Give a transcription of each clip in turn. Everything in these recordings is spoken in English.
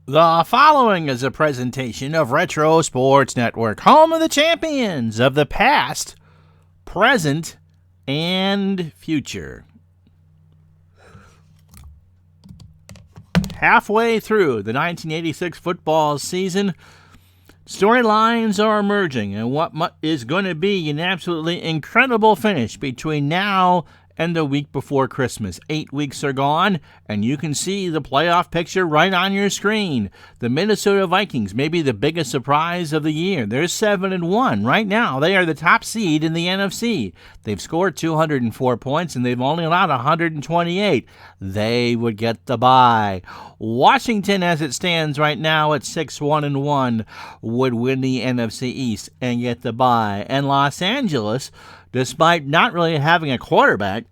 The following is a presentation of Retro Sports Network, home of the champions of the past, present, and future. Halfway through the 1986 football season, storylines are emerging and what is going to be an absolutely incredible finish between now and the week before Christmas. 8 weeks are gone, and you can see the playoff picture right on your screen. The Minnesota Vikings may be the biggest surprise of the year. They're 7-1 right now. They are the top seed in the NFC. They've scored 204 points, and they've only allowed 128. They would get the bye. Washington, as it stands right now at 6-1-1, would win the NFC East and get the bye. And Los Angeles, despite not really having a quarterback,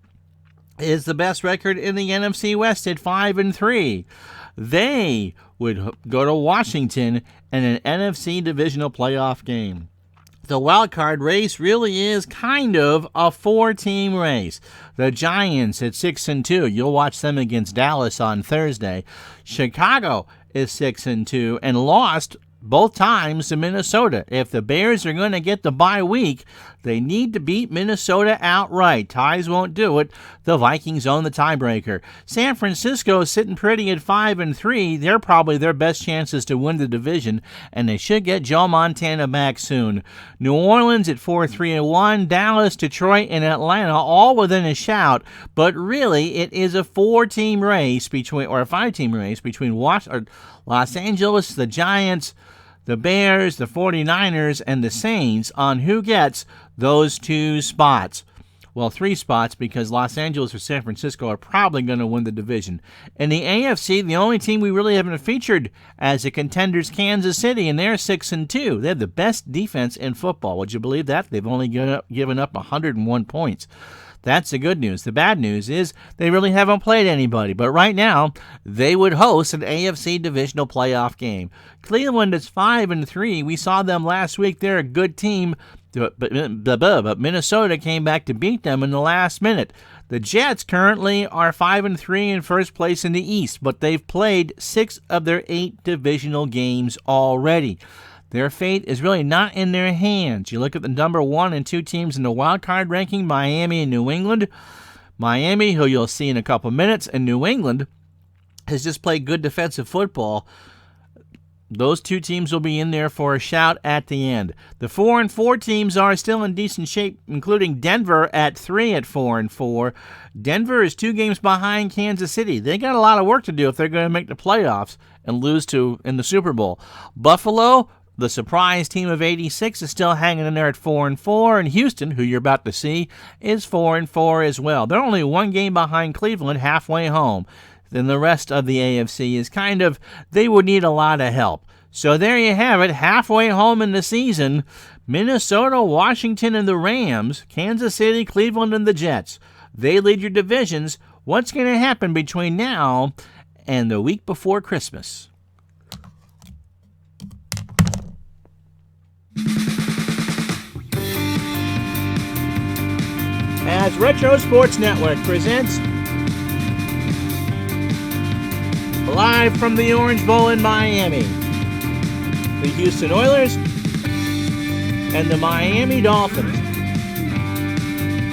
is the best record in the NFC West at 5-3. They would go to Washington in an NFC divisional playoff game. The wild card race really is kind of a four-team race. The Giants at 6-2. You'll watch them against Dallas on Thursday. Chicago is 6-2 and lost both times to Minnesota. If the Bears are going to get the bye week, they need to beat Minnesota outright. Ties won't do it. The Vikings own the tiebreaker. San Francisco is sitting pretty at 5-3. They're probably their best chances to win the division, and they should get Joe Montana back soon. New Orleans at 4-3-1. Dallas, Detroit, and Atlanta all within a shout, but really it is a four-team race between, or a five-team race between Los Angeles, the Giants, the Bears, the 49ers, and the Saints on who gets those two spots. Well, three spots, because Los Angeles or San Francisco are probably going to win the division. In the AFC, the only team we really haven't featured as a contender is Kansas City, and they're 6-2. They have the best defense in football. Would you believe that? They've only given up 101 points. That's the good news. The bad news is they really haven't played anybody. But right now, they would host an AFC divisional playoff game. Cleveland is 5-3. We saw them last week. They're a good team. But Minnesota came back to beat them in the last minute. The Jets currently are 5-3 in first place in the East, but they've played 6 of their 8 divisional games already. Their fate is really not in their hands. You look at the number 1 and 2 teams in the wild card ranking, Miami and New England. Miami, who you'll see in a couple minutes, and New England has just played good defensive football. Those two teams will be in there for a shout at the end. The 4-4 teams are still in decent shape, including Denver at 3-4. Denver is 2 games behind Kansas City. They got a lot of work to do if they're going to make the playoffs and lose in the Super Bowl. Buffalo, the surprise team of 86, is still hanging in there at 4-4, and Houston, who you're about to see, is 4-4 as well. They're only 1 game behind Cleveland, halfway home. Then the rest of the AFC is they would need a lot of help. So there you have it, halfway home in the season. Minnesota, Washington, and the Rams, Kansas City, Cleveland, and the Jets. They lead your divisions. What's going to happen between now and the week before Christmas? As Retro Sports Network presents, live from the Orange Bowl in Miami, the Houston Oilers and the Miami Dolphins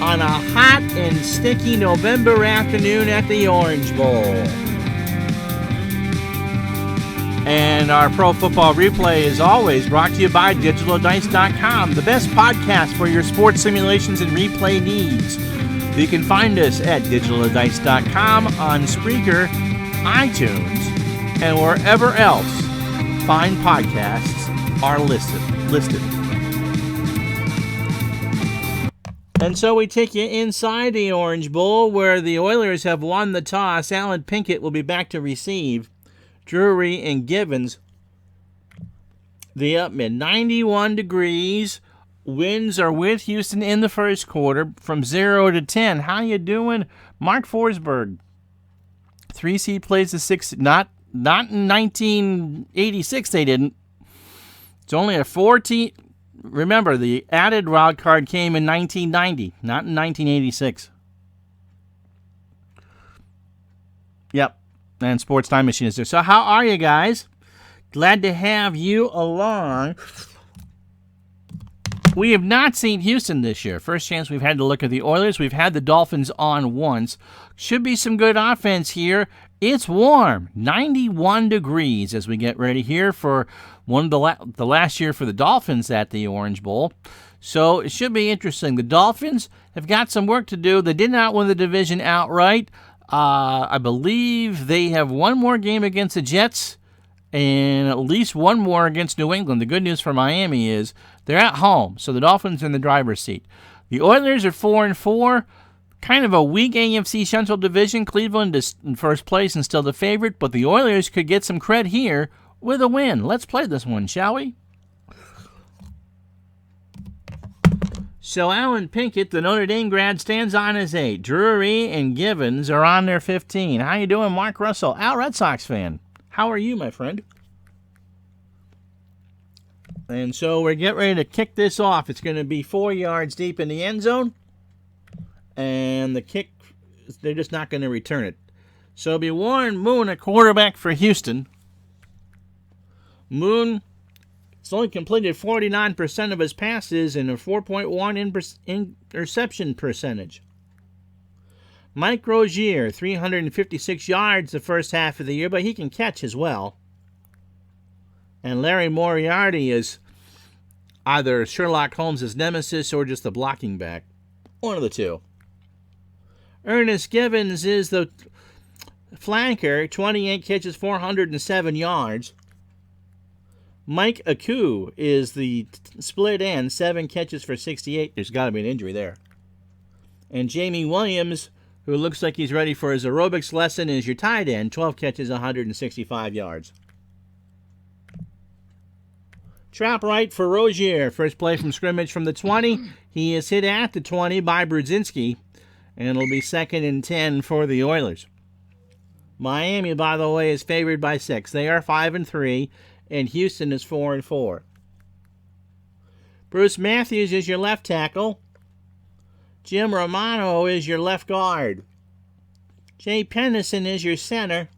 on a hot and sticky November afternoon at the Orange Bowl. And our Pro Football Replay is always brought to you by DigitalDice.com, the best podcast for your sports simulations and replay needs. You can find us at DigitalDice.com, on Spreaker, iTunes, and wherever else fine podcasts are listed. And so we take you inside the Orange Bowl, where the Oilers have won the toss. Alan Pinkett will be back to receive. Drury and Givens, the up mid. 91 degrees. Winds are with Houston in the first quarter from 0 to 10. How you doing, Mark Forsberg? 3 seed plays the 6. Not in 1986 they didn't. It's only a 14. Remember, the added wild card came in 1990, not in 1986. Yep. And Sports Time Machine is there. So how are you guys? Glad to have you along. We have not seen Houston this year. First chance we've had to look at the Oilers. We've had the Dolphins on once. Should be some good offense here. It's warm, 91 degrees as we get ready here for one of the last year for the Dolphins at the Orange Bowl. So it should be interesting. The Dolphins have got some work to do. They did not win the division outright. I believe they have one more game against the Jets and at least one more against New England. The good news for Miami is they're at home, so the Dolphins are in the driver's seat. The Oilers are 4-4, kind of a weak AFC Central division. Cleveland is in first place and still the favorite, but the Oilers could get some cred here with a win. Let's play this one, shall we? So Alan Pinkett, the Notre Dame grad, stands on his 8. Drury and Givens are on their 15. How you doing, Mark Russell? Al, Red Sox fan. How are you, my friend? And so we're getting ready to kick this off. It's going to be 4 yards deep in the end zone. And the kick, they're just not going to return it. So it'll be Warren Moon, a quarterback for Houston. Moon has only completed 49% of his passes and a 4.1 interception percentage. Mike Rozier, 356 yards the first half of the year, but he can catch as well. And Larry Moriarty is either Sherlock Holmes' nemesis or just the blocking back. One of the two. Ernest Givens is the flanker, 28 catches, 407 yards. Mike Aku is the split end, 7 catches for 68. There's got to be an injury there. And Jamie Williams, who looks like he's ready for his aerobics lesson, is your tight end, 12 catches, 165 yards. Trap right for Rozier. First play from scrimmage from the 20. He is hit at the 20 by Brudzinski, and it'll be 2nd and 10 for the Oilers. Miami, by the way, is favored by 6. They are 5-3, and Houston is 4-4. Bruce Matthews is your left tackle. Jim Romano is your left guard. Jay Pennison is your center.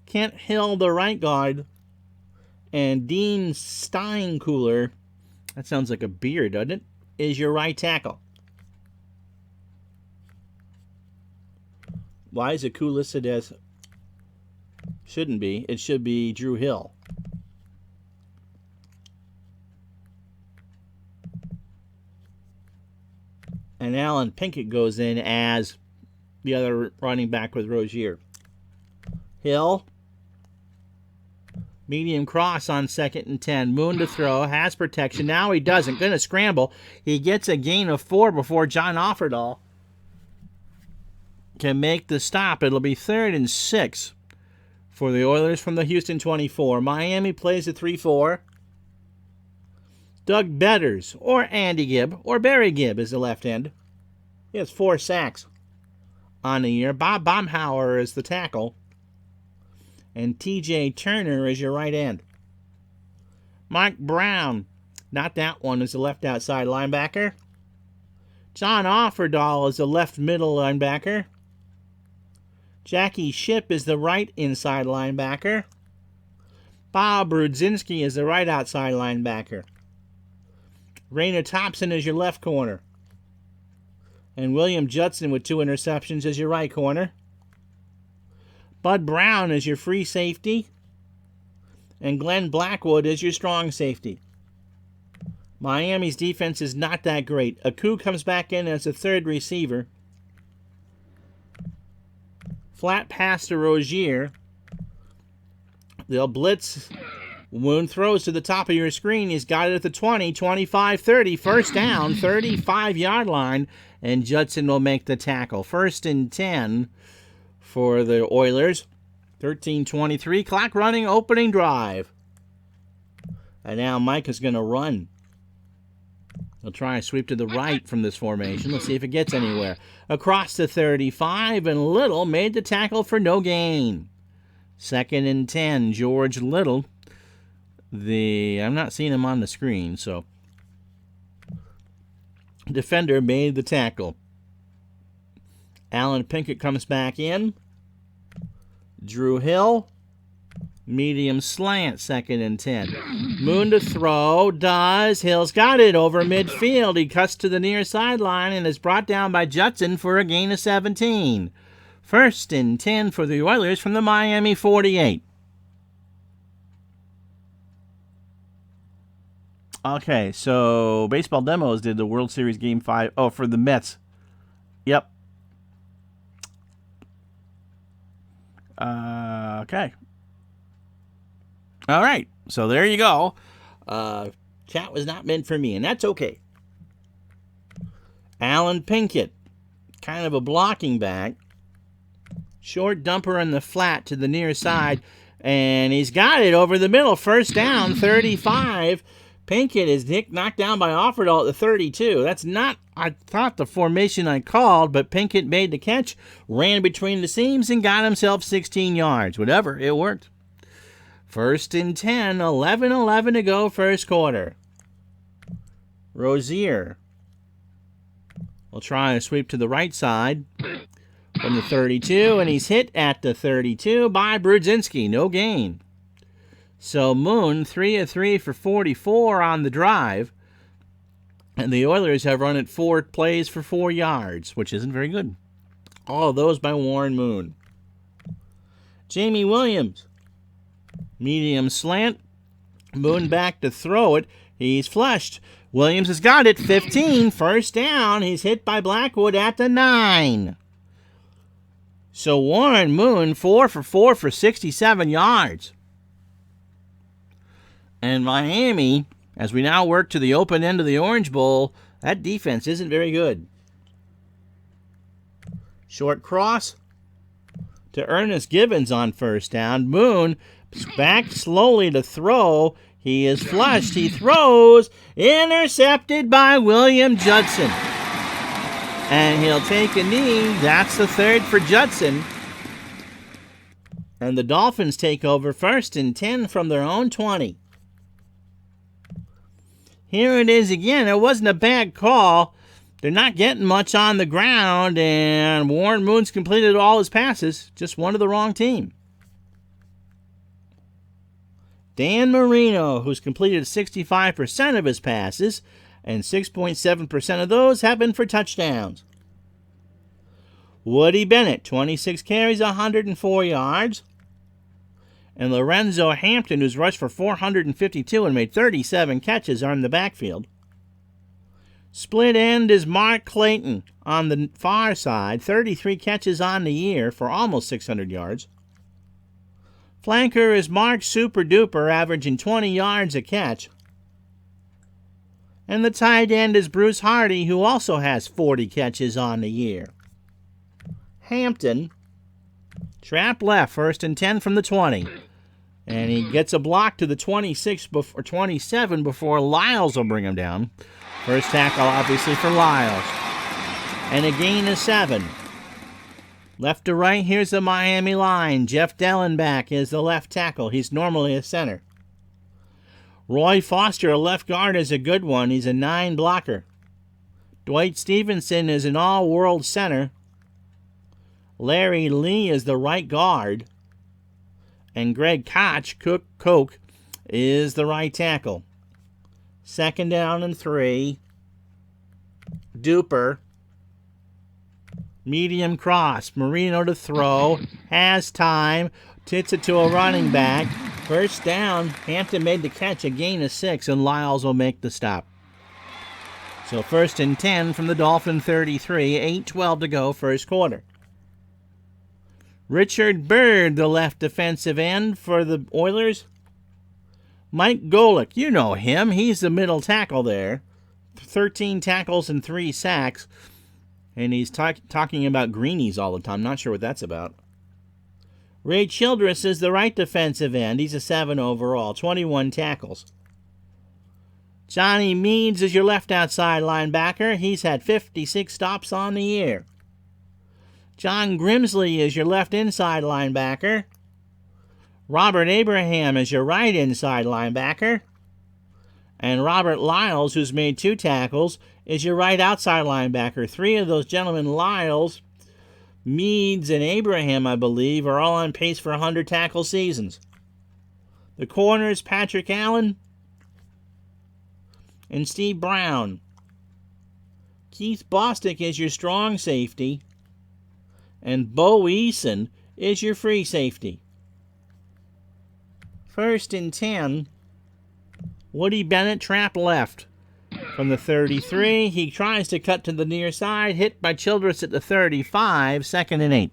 Kent Hill, the right guard. And Dean Steinkooler, that sounds like a beer, doesn't it, is your right tackle. Why is it Koo listed as... Shouldn't be. It should be Drew Hill. And Alan Pinkett goes in as the other running back with Rozier. Hill. Medium cross on 2nd and 10. Moon to throw. Has protection. Now he doesn't. Going to scramble. He gets a gain of 4 before John Offerdahl can make the stop. It'll be 3rd and 6 for the Oilers from the Houston 24. Miami plays a 3-4. Doug Betters or Andy Gibb or Barry Gibb is the left end. He has 4 sacks on the year. Bob Baumhauer is the tackle. And T.J. Turner is your right end. Mike Brown, not that one, is the left outside linebacker. John Offerdahl is the left middle linebacker. Jackie Shipp is the right inside linebacker. Bob Brudzinski is the right outside linebacker. Raina Thompson is your left corner. And William Judson with 2 interceptions is your right corner. Bud Brown is your free safety. And Glenn Blackwood is your strong safety. Miami's defense is not that great. Aku comes back in as a 3rd receiver. Flat pass to Rozier. They'll blitz. Moon throws to the top of your screen. He's got it at the 20, 25, 30. First down, 35-yard line. And Judson will make the tackle. 1st and 10 for the Oilers. 13:23. Clock running. Opening drive. And now Mike is going to run. He'll try a sweep to the right from this formation. Let's see if it gets anywhere. Across the 35, and Little made the tackle for no gain. 2nd and 10, George Little. I'm not seeing him on the screen, so defender made the tackle. Alan Pinkett comes back in. Drew Hill Medium slant, 2nd and 10. Moon to throw, does. Hill's got it over midfield. He cuts to the near sideline and is brought down by Judson for a gain of 17. 1st and 10 for the Oilers from the Miami 48. Okay, so Baseball Demos did the World Series Game 5. Oh, for the Mets. Yep. Okay. All right, so there you go. Chat was not meant for me, and that's okay. Alan Pinkett, kind of a blocking back. Short dumper in the flat to the near side, and he's got it over the middle. 1st down, 35. Pinkett is knocked down by Offerdahl at the 32. That's not, I thought, the formation I called, but Pinkett made the catch, ran between the seams, and got himself 16 yards. Whatever, it worked. 1st and 10, 11 to go, 1st quarter. Rozier will try a sweep to the right side from the 32, and he's hit at the 32 by Brudzinski. No gain. So Moon, 3 of 3 for 44 on the drive, and the Oilers have run it 4 plays for 4 yards, which isn't very good. All of those by Warren Moon. Jamie Williams. Medium slant. Moon back to throw it. He's flushed. Williams has got it. 15. 1st down. He's hit by Blackwood at the 9. So Warren Moon, 4 for 4 for 67 yards. And Miami, as we now work to the open end of the Orange Bowl, that defense isn't very good. Short cross to Ernest Gibbons on 1st down. Moon back slowly to throw. He is flushed. He throws. Intercepted by William Judson. And he'll take a knee. That's the 3rd for Judson. And the Dolphins take over 1st and 10 from their own 20. Here it is again. It wasn't a bad call. They're not getting much on the ground, and Warren Moon's completed all his passes. Just one to the wrong team. Dan Marino, who's completed 65% of his passes, and 6.7% of those have been for touchdowns. Woody Bennett, 26 carries, 104 yards. And Lorenzo Hampton, who's rushed for 452 and made 37 catches, are in the backfield. Split end is Mark Clayton on the far side, 33 catches on the year for almost 600 yards. Flanker is Mark Super Duper, averaging 20 yards a catch. And the tight end is Bruce Hardy, who also has 40 catches on the year. Hampton, trap left, 1st and 10 from the 20. And he gets a block to the 26 or 27 before Lyles will bring him down. First tackle, obviously, for Lyles. And a gain of 7. Left to right, here's the Miami line. Jeff Dellenbach is the left tackle. He's normally a center. Roy Foster, a left guard, is a good one. He's a 9 blocker. Dwight Stevenson is an all-world center. Larry Lee is the right guard. And Greg Koch is the right tackle. 2nd down and 3. Duper. Medium cross. Marino to throw. Has time. Tits it to a running back. 1st down. Hampton made the catch. A gain of 6. And Lyles will make the stop. So 1st and 10 from the Dolphin 33. 8:12 to go, 1st quarter. Richard Byrd, the left defensive end for the Oilers. Mike Golick, you know him. He's the middle tackle there. 13 tackles and 3 sacks. And he's talking about greenies all the time. Not sure what that's about. Ray Childress is the right defensive end. He's a 7 overall. 21 tackles. Johnny Meads is your left outside linebacker. He's had 56 stops on the year. John Grimsley is your left inside linebacker. Robert Abraham is your right inside linebacker. And Robert Lyles, who's made 2 tackles, is your right outside linebacker. 3 of those gentlemen, Lyles, Meads, and Abraham, I believe, are all on pace for 100 tackle seasons. The corners, Patrick Allen and Steve Brown. Keith Bostic is your strong safety, and Bo Eason is your free safety. 1st and 10. Woody Bennett, trap left. From the 33, he tries to cut to the near side, hit by Childress at the 35, 2nd and 8.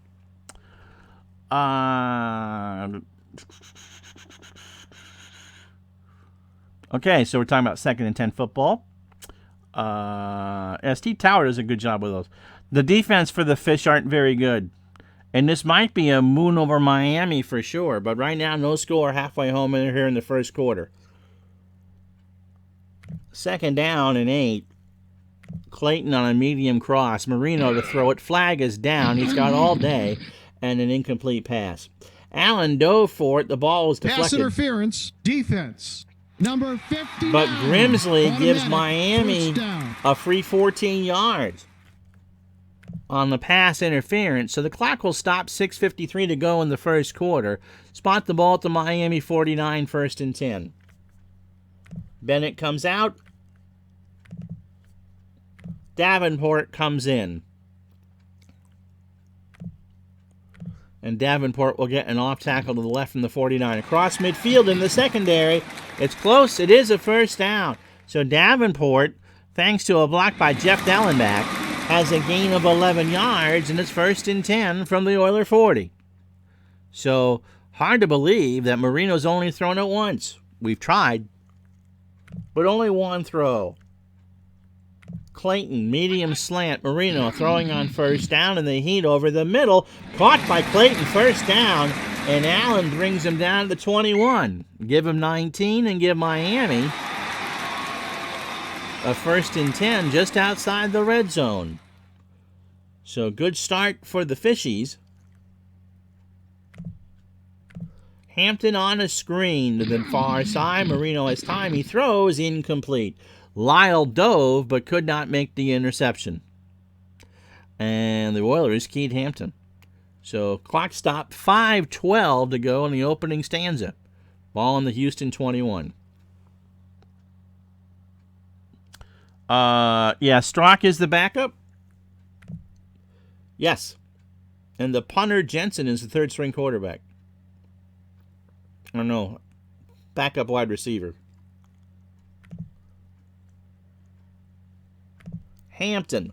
Okay, so we're talking about 2nd and 10 football. Steve Tower does a good job with those. The defense for the Fish aren't very good. And this might be a moon over Miami for sure, but right now, no score halfway home in here in the first quarter. 2nd down and 8. Clayton on a medium cross. Marino to throw it. Flag is down. He's got all day. And an incomplete pass. Allen dove for it. The ball was deflected. Pass interference. Defense. Number 59. But Grimsley gives Miami a free 14 yards on the pass interference. So the clock will stop. 6:53 to go in the first quarter. Spot the ball at the Miami 49, 1st and 10. Bennett comes out. Davenport comes in. And Davenport will get an off tackle to the left from the 49. Across midfield in the secondary. It's close. It is a first down. So Davenport, thanks to a block by Jeff Dellenbach, has a gain of 11 yards, and it's 1st and 10 from the Oiler 40. So hard to believe that Marino's only thrown it once. We've tried, but only one throw. Clayton, medium slant. Marino throwing on 1st down in the heat over the middle. Caught by Clayton, 1st down, and Allen brings him down to the 21. Give him 19 and give Miami a 1st and 10 just outside the red zone. So good start for the Fishies. Hampton on a screen to the far side. Marino has time. He throws incomplete. Lyle dove but could not make the interception. And the Oilers keyed Hampton. So clock stop, 5:12 to go in the opening stanza. Ball in the Houston 21. Strock is the backup. Yes. And the punter, Jensen, is the 3rd string quarterback. I don't know. Backup wide receiver. Hampton.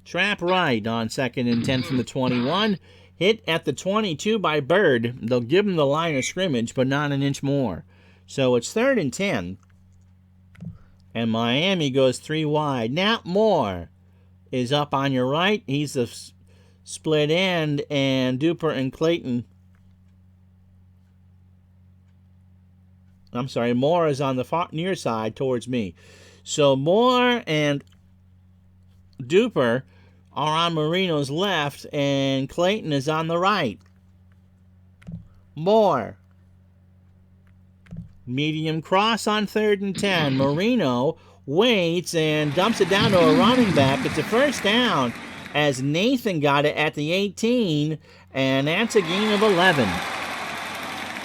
Trap right on 2nd and 10 from the 21. Hit at the 22 by Bird. They'll give him the line of scrimmage, but not an inch more. So it's 3rd and 10. And Miami goes 3 wide. Nat Moore is up on your right. He's the split end, and Duper and Clayton. I'm sorry, Moore is on the far near side towards me. So Moore and Duper are on Marino's left, and Clayton is on the right. Moore. Medium cross on 3rd and 10. Marino waits and dumps it down to a running back. It's a first down as Nathan got it at the 18, and that's a gain of 11.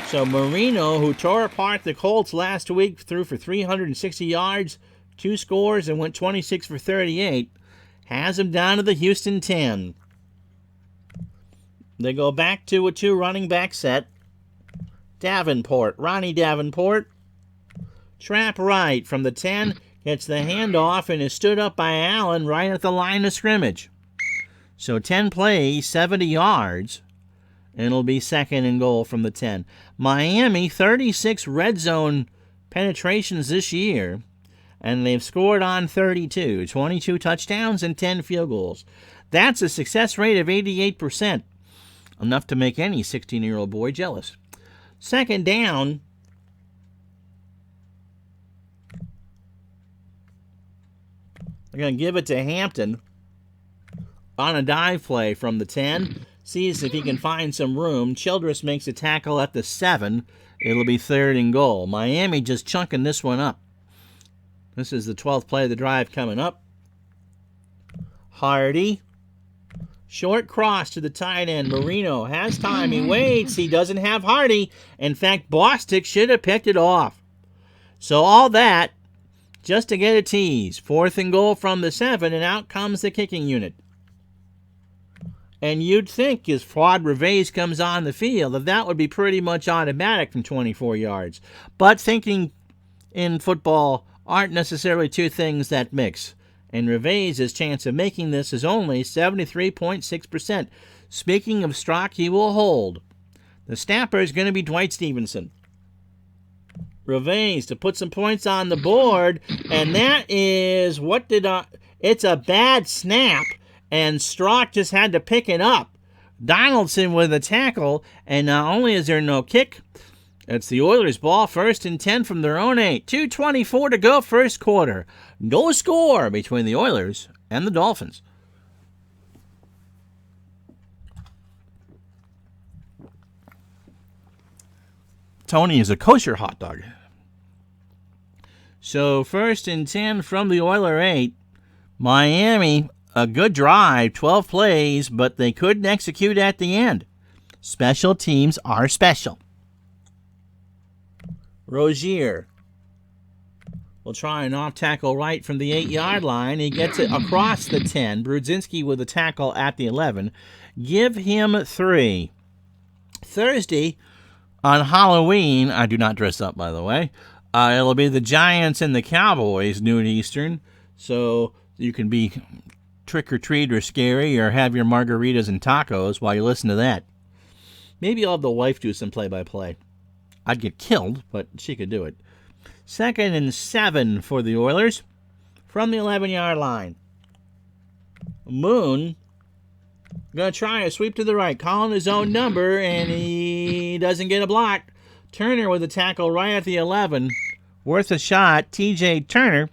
So Marino, who tore apart the Colts last week, threw for 360 yards, 2 scores, and went 26 for 38, has him down to the Houston 10. They go back to a 2 running back set. Davenport, Ronnie Davenport, trap right from the 10, gets the handoff and is stood up by Allen right at the line of scrimmage. So 10 plays, 70 yards, and it'll be 2nd and goal from the 10. Miami, 36 red zone penetrations this year, and they've scored on 32, 22 touchdowns and 10 field goals. That's a success rate of 88%, enough to make any 16-year-old boy jealous. 2nd down. They're going to give it to Hampton on a dive play from the 10. Sees if he can find some room. Childress makes a tackle at the 7. It'll be 3rd and goal. Miami just chunking this one up. This is the 12th play of the drive coming up. Hardy. Short cross to the tight end. Marino has time. He waits. He doesn't have Hardy. In fact, Bostic should have picked it off. So all that just to get a tease. 4th and goal from the 7, and out comes the kicking unit. And you'd think as Fuad Reves comes on the field that would be pretty much automatic from 24 yards. But thinking in football aren't necessarily two things that mix. And Reves' chance of making this is only 73.6%. Speaking of Strock, he will hold. The snapper is going to be Dwight Stevenson. Reves to put some points on the board, and that is it's a bad snap, and Strock just had to pick it up. Donaldson with a tackle, and not only is there no kick, it's the Oilers' ball, 1st and 10 from their own 8. 2:24 to go, first quarter. No score between the Oilers and the Dolphins. Tony is a kosher hot dog. So 1st and 10 from the Oiler 8. Miami, a good drive, 12 plays, but they couldn't execute at the end. Special teams are special. Rozier will try an off-tackle right from the 8-yard line. He gets it across the 10. Brudzinski with a tackle at the 11. Give him 3. Thursday, on Halloween, I do not dress up, by the way, it'll be the Giants and the Cowboys, noon Eastern. So you can be trick-or-treat or scary or have your margaritas and tacos while you listen to that. Maybe I'll have the wife do some play-by-play. I'd get killed, but she could do it. 2nd and 7 for the Oilers from the 11-yard line. Moon going to try a sweep to the right, calling his own number, and he doesn't get a block. Turner with a tackle right at the 11. Worth a shot. T.J. Turner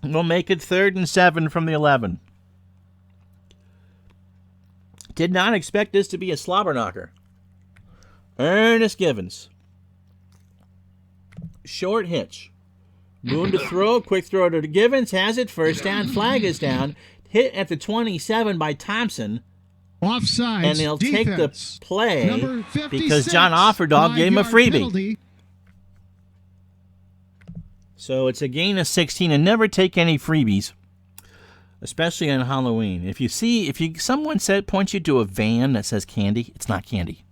will make it 3rd and 7 from the 11. Did not expect this to be a slobber knocker. Ernest Givens. Short hitch. Moon to throw. Quick throw to Givens. Has it. First down. Flag is down. Hit at the 27 by Thompson. Offsides. And they'll take the play because John 56, Offerdog gave him a freebie. penalty. So it's a gain of 16, and never take any freebies, especially on Halloween. If someone points you to a van that says candy, it's not candy.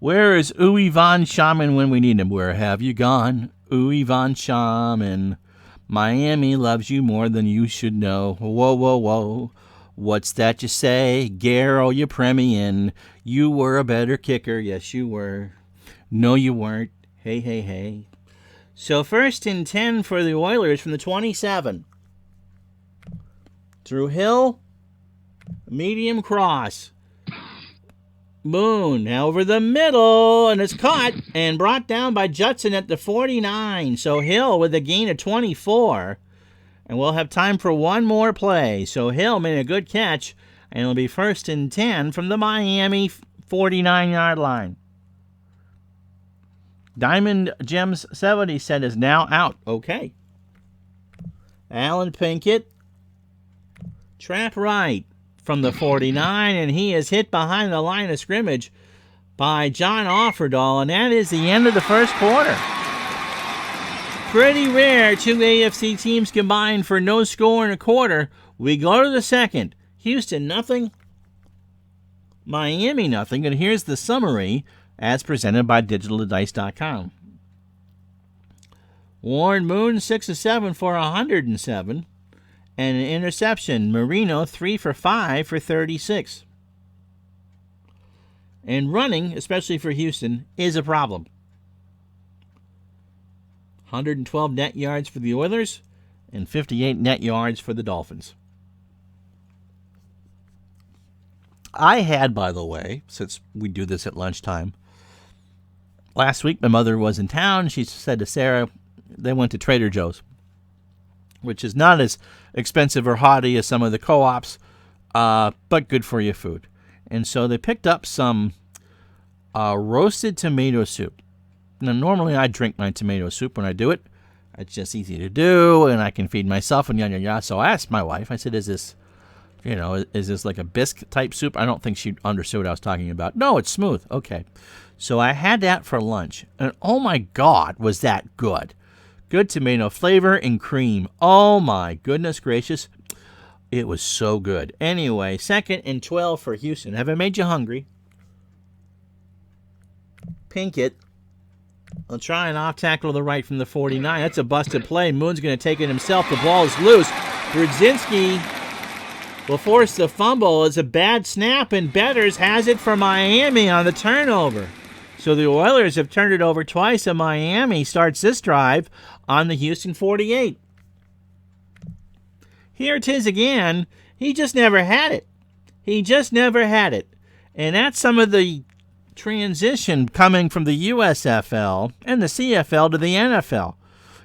Where is Uwe von Schaman when we need him? Where have you gone, Uwe von Schaman? Miami loves you more than you should know. Whoa, whoa, whoa. What's that you say? Garrow, you premian. You were a better kicker. Yes, you were. No, you weren't. Hey, hey, hey. So 1st and 10 for the Oilers from the 27. Through Hill. Medium cross. Moon over the middle, and it's caught and brought down by Judson at the 49. So Hill with a gain of 24. And we'll have time for one more play. So Hill made a good catch, and it'll be 1st and 10 from the Miami 49-yard line. Diamond Gems 70 said is now out. Okay. Alan Pinkett. Trap right from the 49, and he is hit behind the line of scrimmage by John Offerdahl, and that is the end of the first quarter. Pretty rare, 2 AFC teams combined for no score in a quarter. We go to the second. Houston, nothing. Miami, nothing. And here's the summary as presented by digitaldice.com. Warren Moon, 6 of 7 for 107. And an interception. Marino, 3 for 5 for 36. And running, especially for Houston, is a problem. 112 net yards for the Oilers and 58 net yards for the Dolphins. I had, by the way, since we do this at lunchtime, last week my mother was in town. She said to Sarah, they went to Trader Joe's, which is not as expensive or haughty as some of the co-ops, but good for your food. And so they picked up some roasted tomato soup. Now, normally I drink my tomato soup when I do it. It's just easy to do, and I can feed myself, and yada, yada, yada. So I asked my wife, I said, is this is this like a bisque type soup? I don't think she understood what I was talking about. No, it's smooth. Okay. So I had that for lunch, and oh my God, was that good. Good tomato flavor and cream. Oh my goodness gracious. It was so good. Anyway, 2nd and 12 for Houston. Have I made you hungry? Pinkett will try an off tackle to the right from the 49. That's a busted play. Moon's going to take it himself. The ball is loose. Brzezinski will force the fumble. It's a bad snap, and Betters has it for Miami on the turnover. So the Oilers have turned it over twice, and Miami starts this drive on the Houston 48. Here 'tis again. He just never had it. And that's some of the transition coming from the USFL and the CFL to the NFL.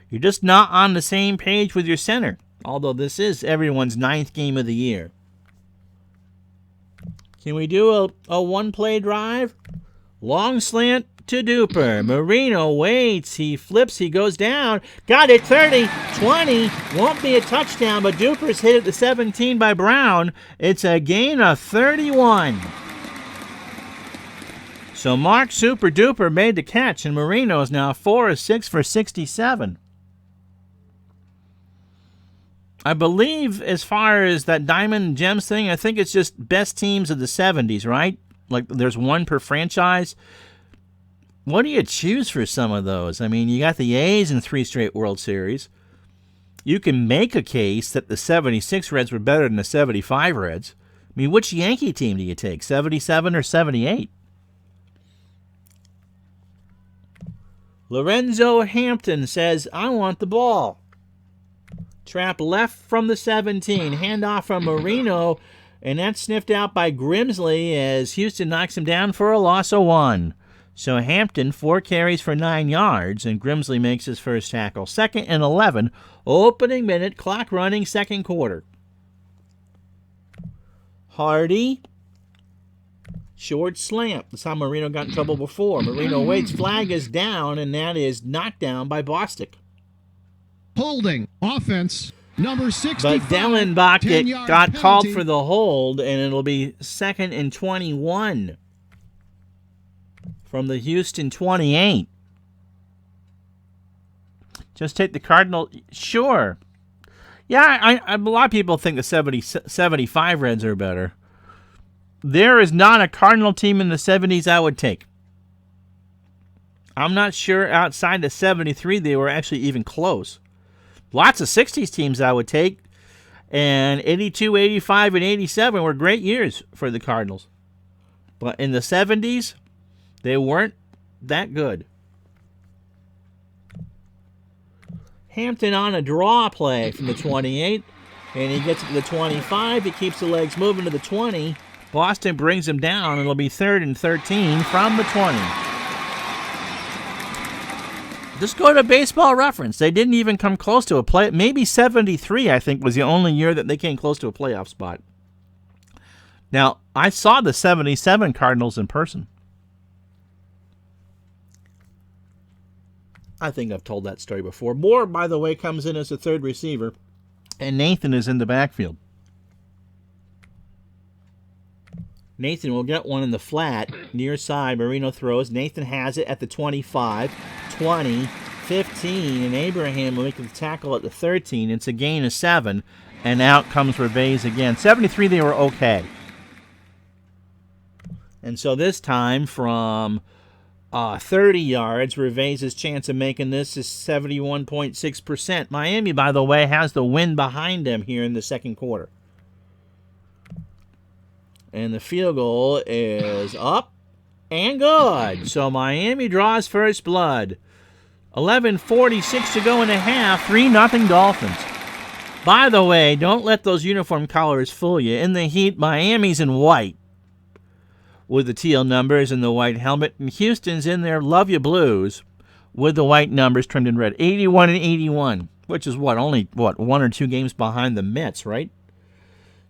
You're just not on the same page with your center, although this is everyone's 9th game of the year. Can we do a one-play drive? Long slant to Duper. Marino waits. He flips. He goes down. Got it. 30, 20. Won't be a touchdown, but Duper's hit at the 17 by Brown. It's a gain of 31. So Mark Super Duper made the catch, and Marino is now 4 of 6 for 67. I believe as far as that Diamond and Gems thing, I think it's just best teams of the 70s, right? Like there's one per franchise. What do you choose for some of those? I mean, you got the A's in 3 straight World Series. You can make a case that the 76 Reds were better than the 75 Reds. I mean, which Yankee team do you take, 77 or 78? Lorenzo Hampton says, I want the ball. Trap left from the 17. Handoff from Marino, and that's sniffed out by Grimsley as Houston knocks him down for a loss of 1. So Hampton, 4 carries for 9 yards, and Grimsley makes his first tackle. 2nd and 11, opening minute, clock running, 2nd quarter. Hardy, short slant. That's how Marino got in trouble before. Marino waits, flag is down, and that is knocked down by Bostic. Holding. Offense. Number 65. But Dellenbach got called for the hold, and it'll be 2nd and 21 from the Houston 28. Just take the Cardinal. Sure. Yeah, a lot of people think the 75 Reds are better. There is not a Cardinal team in the 70s I would take. I'm not sure outside the 73 they were actually even close. Lots of 60s teams I would take, and 82, 85, and 87 were great years for the Cardinals. But in the 70s, they weren't that good. Hampton on a draw play from the 28, and he gets it to the 25. He keeps the legs moving to the 20. Boston brings him down, and it'll be 3rd and 13 from the 20. Just go to Baseball Reference. They didn't even come close to a play. Maybe 73, I think, was the only year that they came close to a playoff spot. Now, I saw the 77 Cardinals in person. I think I've told that story before. Moore, by the way, comes in as a 3rd receiver, and Nathan is in the backfield. Nathan will get one in the flat, near side. Marino throws. Nathan has it at the 25, 20, 15, and Abraham will make the tackle at the 13. It's a gain of 7, and out comes Reves again. 73, they were okay. And so this time from 30 yards, Reves' chance of making this is 71.6%. Miami, by the way, has the win behind them here in the 2nd quarter. And the field goal is up and good. So Miami draws first blood. 11:46 to go in the half. 3-0 Dolphins. By the way, don't let those uniform colors fool you. In the heat, Miami's in white with the teal numbers and the white helmet. And Houston's in their Love You Blues with the white numbers trimmed in red. 81 and 81, which is only 1 or 2 games behind the Mets, right?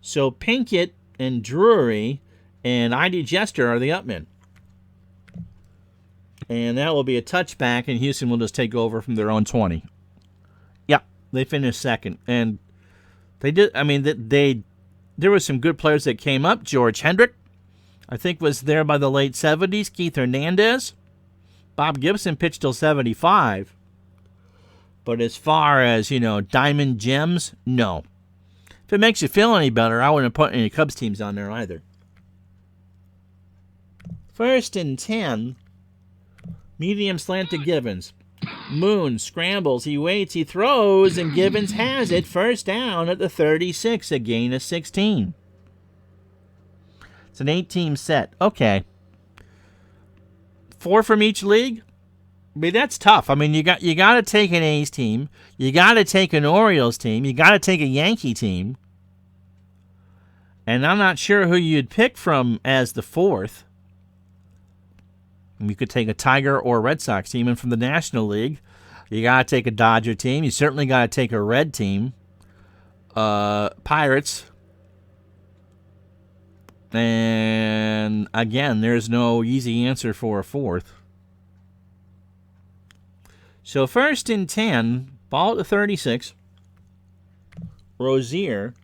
So Pinkett and Drury and I.D. Jester are the upmen. And that will be a touchback, and Houston will just take over from their own 20. Yeah, they finished 2nd. And they did. I mean, they there were some good players that came up. George Hendrick, I think, was there by the late 70s. Keith Hernandez. Bob Gibson pitched till 75. But as far as, diamond gems, no. If it makes you feel any better, I wouldn't put any Cubs teams on there either. 1st and 10. Medium slant to Givens. Moon scrambles, he waits, he throws, and Givens has it. First down at the 36, a gain of 16. It's an 8-team set. Okay. 4 from each league? I mean, that's tough. I mean, you got to take an A's team. You got to take an Orioles team. You got to take a Yankee team. And I'm not sure who you'd pick from as the 4th. You could take a Tiger or Red Sox team. And from the National League, you got to take a Dodger team. You certainly got to take a Red team. Pirates. And, again, there's no easy answer for a 4th. So 1st and 10, ball at the 36. Rozier.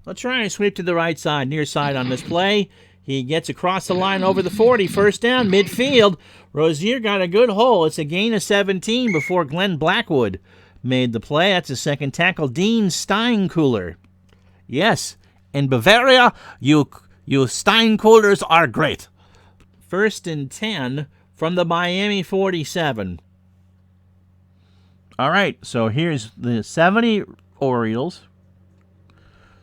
Let's try and sweep to the right side, near side on this play. He gets across the line over the 40, first down, midfield. Rozier got a good hole. It's a gain of 17 before Glenn Blackwood made the play. That's his second tackle. Dean Steinkuhler. Yes, in Bavaria, you Steinkuhlers are great. 1st and 10 from the Miami 47. All right, so here's the 70 Orioles.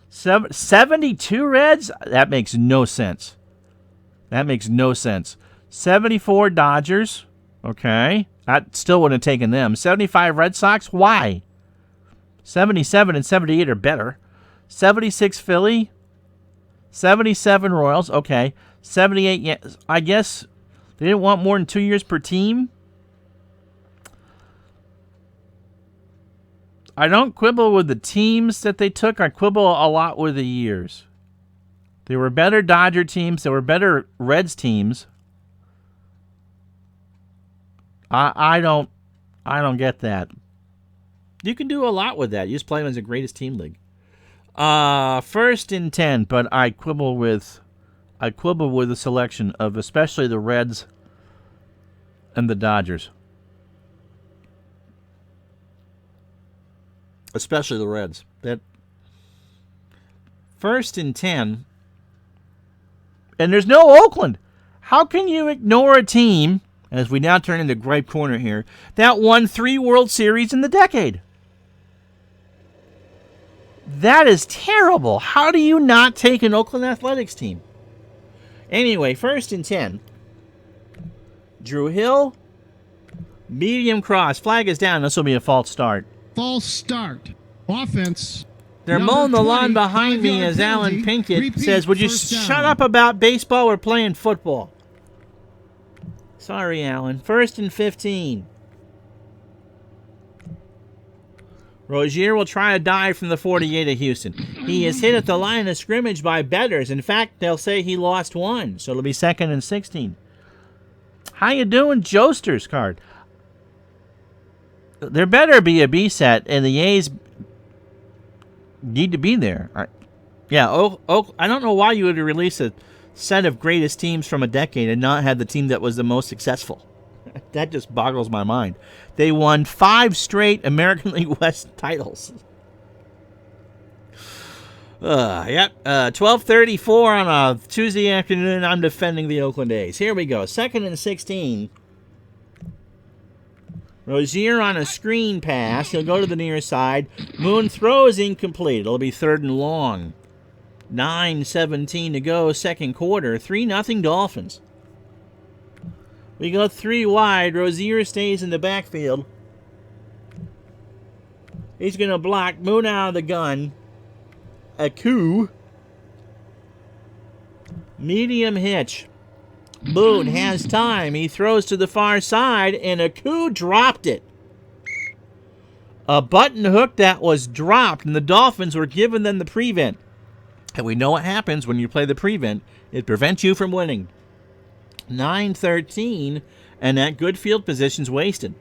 72 Reds? That makes no sense. 74 Dodgers. Okay. I still wouldn't have taken them. 75 Red Sox. Why? 77 and 78 are better. 76 Philly. 77 Royals. Okay. 78. Yeah, I guess they didn't want more than 2 years per team. I don't quibble with the teams that they took. I quibble a lot with the years. There were better Dodger teams. There were better Reds teams. I don't get that. You can do a lot with that. You just play them as the greatest team league. 1st and 10, but I quibble with the selection of especially the Reds and the Dodgers. Especially the Reds. That 1st and 10, and there's no Oakland. How can you ignore a team, as we now turn into Gripe Corner here, that won 3 World Series in the decade? That is terrible. How do you not take an Oakland Athletics team? Anyway, 1st and 10. Drew Hill, medium cross. Flag is down. This will be a false start. False start. Offense. They're mowing the lawn behind me as Alan Pinkett says, would you shut up about baseball? We're playing football. Sorry, Alan. 1st and 15. Rozier will try a dive from the 48 of Houston. He is hit at the line of scrimmage by bettors. In fact, they'll say he lost 1, so it'll be 2nd and 16. How you doing, Joester's card? There better be a B set, and the A's need to be there. Yeah, I don't know why you would release a set of greatest teams from a decade and not have the team that was the most successful. That just boggles my mind. They won 5 straight American League West titles. 12:34 on a Tuesday afternoon. I'm defending the Oakland A's. Here we go. 2nd and 16. Rozier on a screen pass. He'll go to the near side. Moon throws incomplete. It'll be 3rd and long. 9:17 to go, second quarter. 3-0 Dolphins. We go 3 wide. Rozier stays in the backfield. He's going to block. Moon out of the gun. A coup. Medium hitch. Moon has time. He throws to the far side, and a coup dropped it. A button hook that was dropped, and the Dolphins were giving them the prevent. And we know what happens when you play the prevent. It prevents you from winning. 9:13, and that good field position's wasted.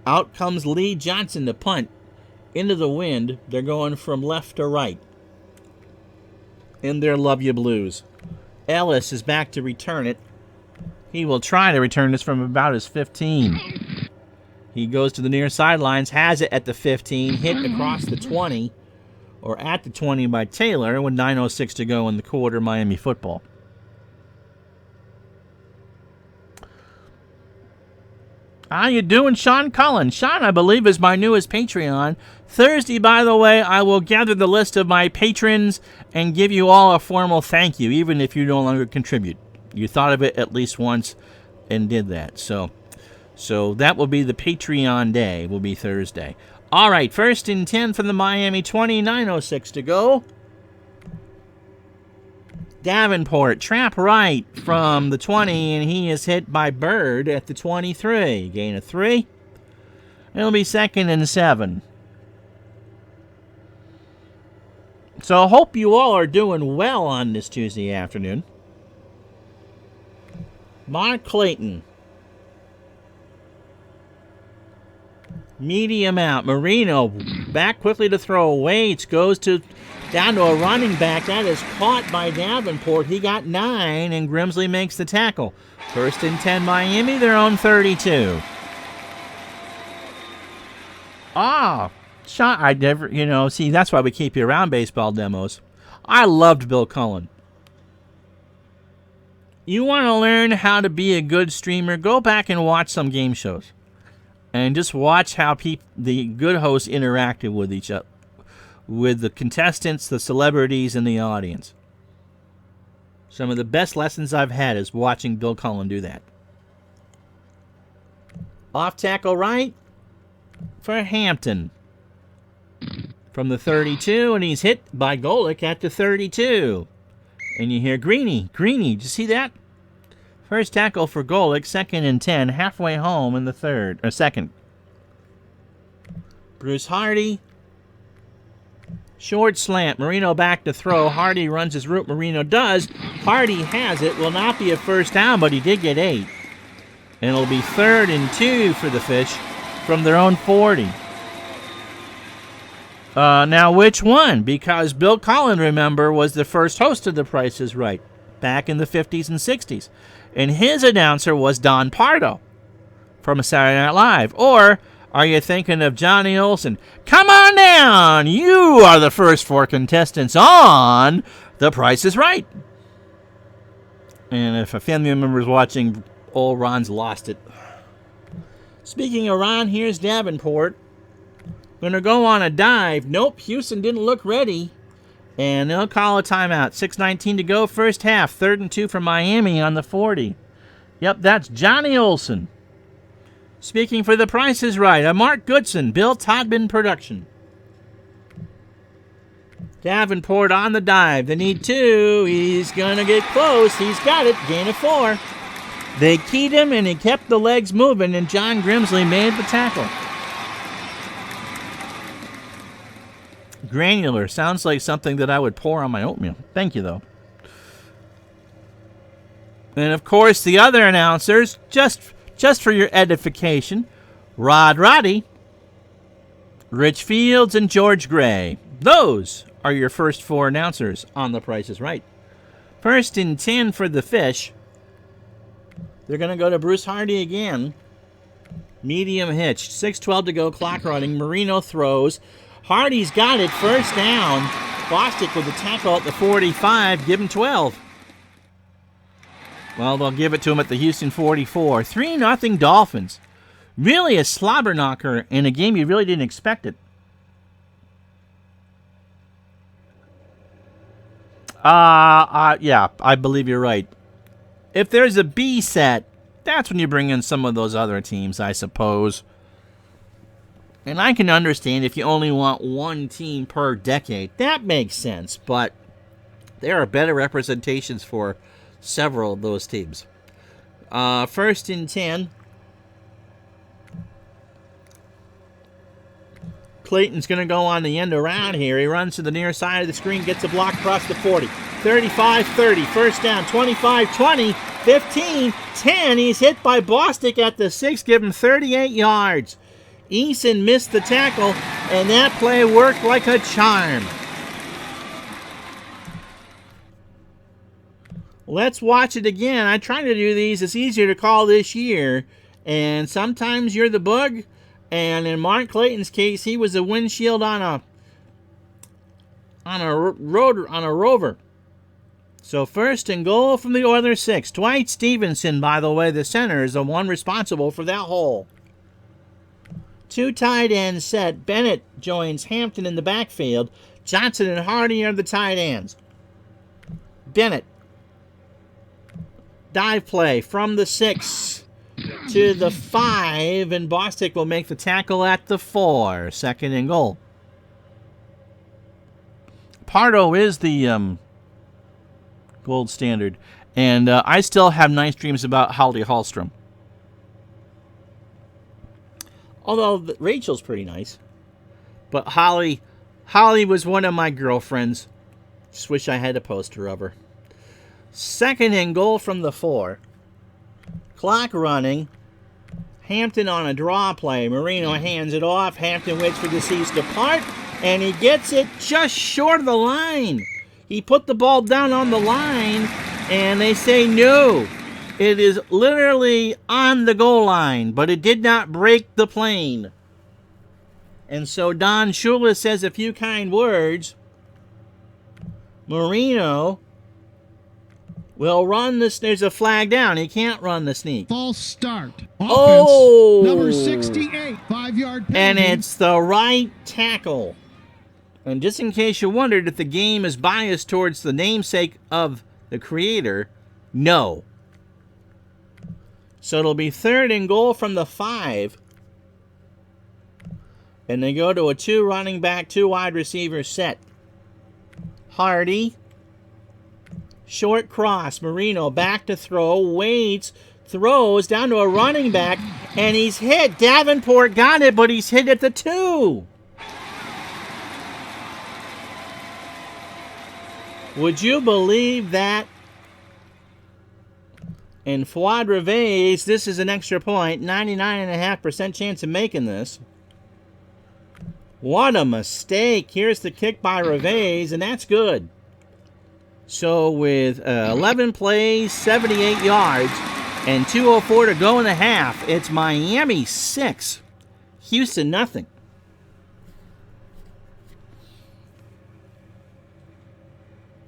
Out comes Lee Johnson to punt. into the wind. They're going from left to right in their Love You Blues. Ellis is back to return it. He will try to return this from about his 15. He goes to the near sidelines, has it at the 15, hit across the 20, or at the 20 by Taylor with 9:06 to go in the quarter. Miami football. How you doing, Sean Cullen? Sean, I believe, is my newest Patreon. Thursday, by the way, I will gather the list of my patrons and give you all a formal thank you, even if you no longer contribute. You thought of it at least once and did that. So that will be the Patreon day, will be Thursday. All right, 1st and 10 from the Miami 20, 9:06 to go. Davenport, trap right from the 20, and he is hit by Bird at the 23. Gain of 3. It'll be 2nd and 7. So I hope you all are doing well on this Tuesday afternoon. Mark Clayton. Medium out. Marino back quickly to throw. Waits goes down to a running back. That is caught by Davenport. He got 9, and Grimsley makes the tackle. 1st and 10 Miami, their own 32. Shot. I never, see, that's why we keep you around baseball demos. I loved Bill Cullen. You want to learn how to be a good streamer? Go back and watch some game shows. And just watch how the good hosts interacted with each other, with the contestants, the celebrities, and the audience. Some of the best lessons I've had is watching Bill Cullen do that. Off tackle right for Hampton from the 32, and he's hit by Golick at the 32. And you hear Greeny. Did you see that? First tackle for Golick, 2nd and 10, halfway home in the second. Bruce Hardy. Short slant. Marino back to throw. Hardy runs his route. Marino does. Hardy has it. Will not be a first down, but he did get 8. And it'll be 3rd and 2 for the Fish from their own 40. Now, which one? Because Bill Cullen, remember, was the first host of The Price is Right back in the 50s and 60s. And his announcer was Don Pardo from Saturday Night Live. Or are you thinking of Johnny Olson? Come on down! You are the first 4 contestants on The Price is Right. And if a family member is watching, old Ron's lost it. Speaking of Ron, here's Davenport. Going to go on a dive. Nope, Houston didn't look ready. And they'll call a timeout. 6:19 to go, first half. 3rd and 2 from Miami on the 40. Yep, that's Johnny Olson. Speaking for The Price is Right, a Mark Goodson, Bill Todman production. Davenport on the dive. They need 2. He's going to get close. He's got it. Gain of 4. They keyed him, and he kept the legs moving, and John Grimsley made the tackle. Granular. Sounds like something that I would pour on my oatmeal. Thank you, though. And, of course, the other announcers, just for your edification, Rod Roddy, Rich Fields, and George Gray. Those are your first 4 announcers on The Price is Right. 1st and 10 for the Fish. They're going to go to Bruce Hardy again. Medium hitch. 6:12 to go, clock running. Marino throws. Hardy's got it, first down. Bostic with the tackle at the 45, give him 12. Well, they'll give it to him at the Houston 44. 3-0 Dolphins. Really a slobber knocker in a game you really didn't expect it. Yeah, I believe you're right. If there's a B set, that's when you bring in some of those other teams, I suppose. And I can understand if you only want 1 team per decade. That makes sense, but there are better representations for several of those teams. 1st and 10. Clayton's going to go on the end around here. He runs to the near side of the screen, gets a block across the 40. 35-30, first down, 25-20, 15, 10. He's hit by Bostic at the 6, give him 38 yards. Eason missed the tackle. And that play worked like a charm. Let's watch it again. I try to do these. It's easier to call this year. And sometimes you're the bug. And in Mark Clayton's case, he was a windshield on a rover. So first and goal from the Oilers 6. Dwight Stevenson, by the way, the center, is the one responsible for that hole. 2 tight ends set. Bennett joins Hampton in the backfield. Johnson and Hardy are the tight ends. Bennett. Dive play from the 6 to the 5, and Bostic will make the tackle at the 4. Second and goal. Pardo is the gold standard, and I still have nice dreams about Holly Hallstrom. Although Rachel's pretty nice, but Holly was one of my girlfriends. Just wish I had a poster of her. Second and goal from the 4. Clock running. Hampton on a draw play. Marino hands it off. Hampton waits for deceased to depart, and he gets it just short of the line. He put the ball down on the line, and they say no. It is literally on the goal line, but it did not break the plane. And so Don Shula says a few kind words. Marino will run this. There's a flag down. He can't run the sneak. False start. Offense, oh! Number 68, 5-yard penalty. And it's the right tackle. And just in case you wondered if the game is biased towards the namesake of the creator, no. So it'll be third and goal from the 5. And they go to a 2 running back, 2 wide receiver set. Hardy. Short cross. Marino back to throw. Waits. Throws down to a running back. And he's hit. Davenport got it, but he's hit at the 2. Would you believe that? And Fuad Reves, this is an extra point. 99.5% chance of making this. What a mistake. Here's the kick by Reves, and that's good. So with 11 plays, 78 yards, and 2:04 to go in the half, it's Miami 6, Houston nothing.